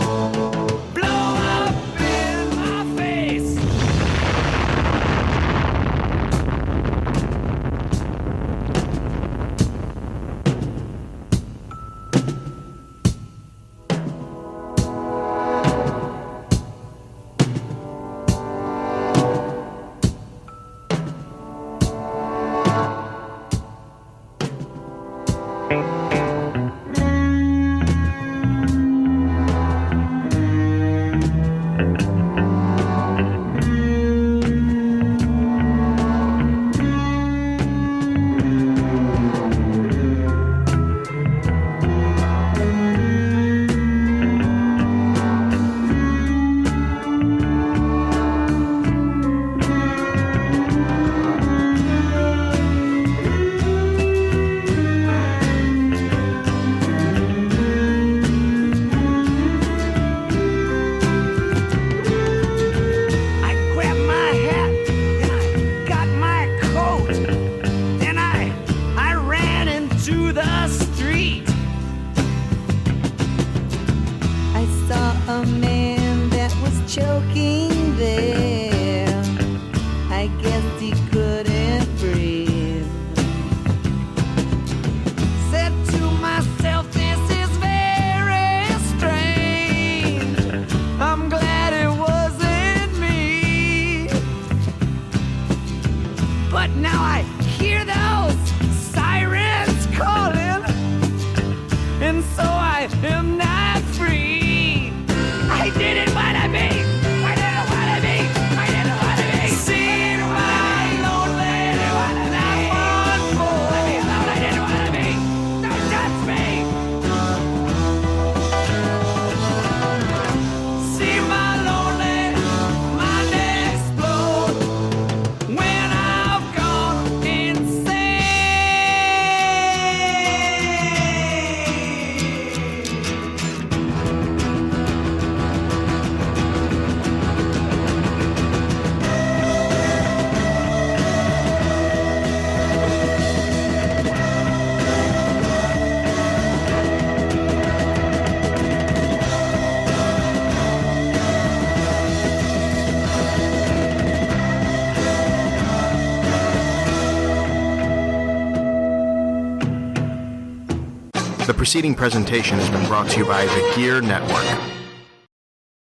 blow up in my face. I grabbed my hat and I got my coat and I ran into the street. I saw a man that was choking there. I guess he couldn't breathe. Said to myself, this is very strange. I'm glad it wasn't me. But now I hear those sirens calling, and so I am not free. I didn't want to be. I didn't want to be. I didn't want to be. See my lonely life unfold. Let me alone. I didn't want to be. Don't touch me. See my lonely mind explode when I've gone insane. The preceding presentation has been brought to you by the Gear Network.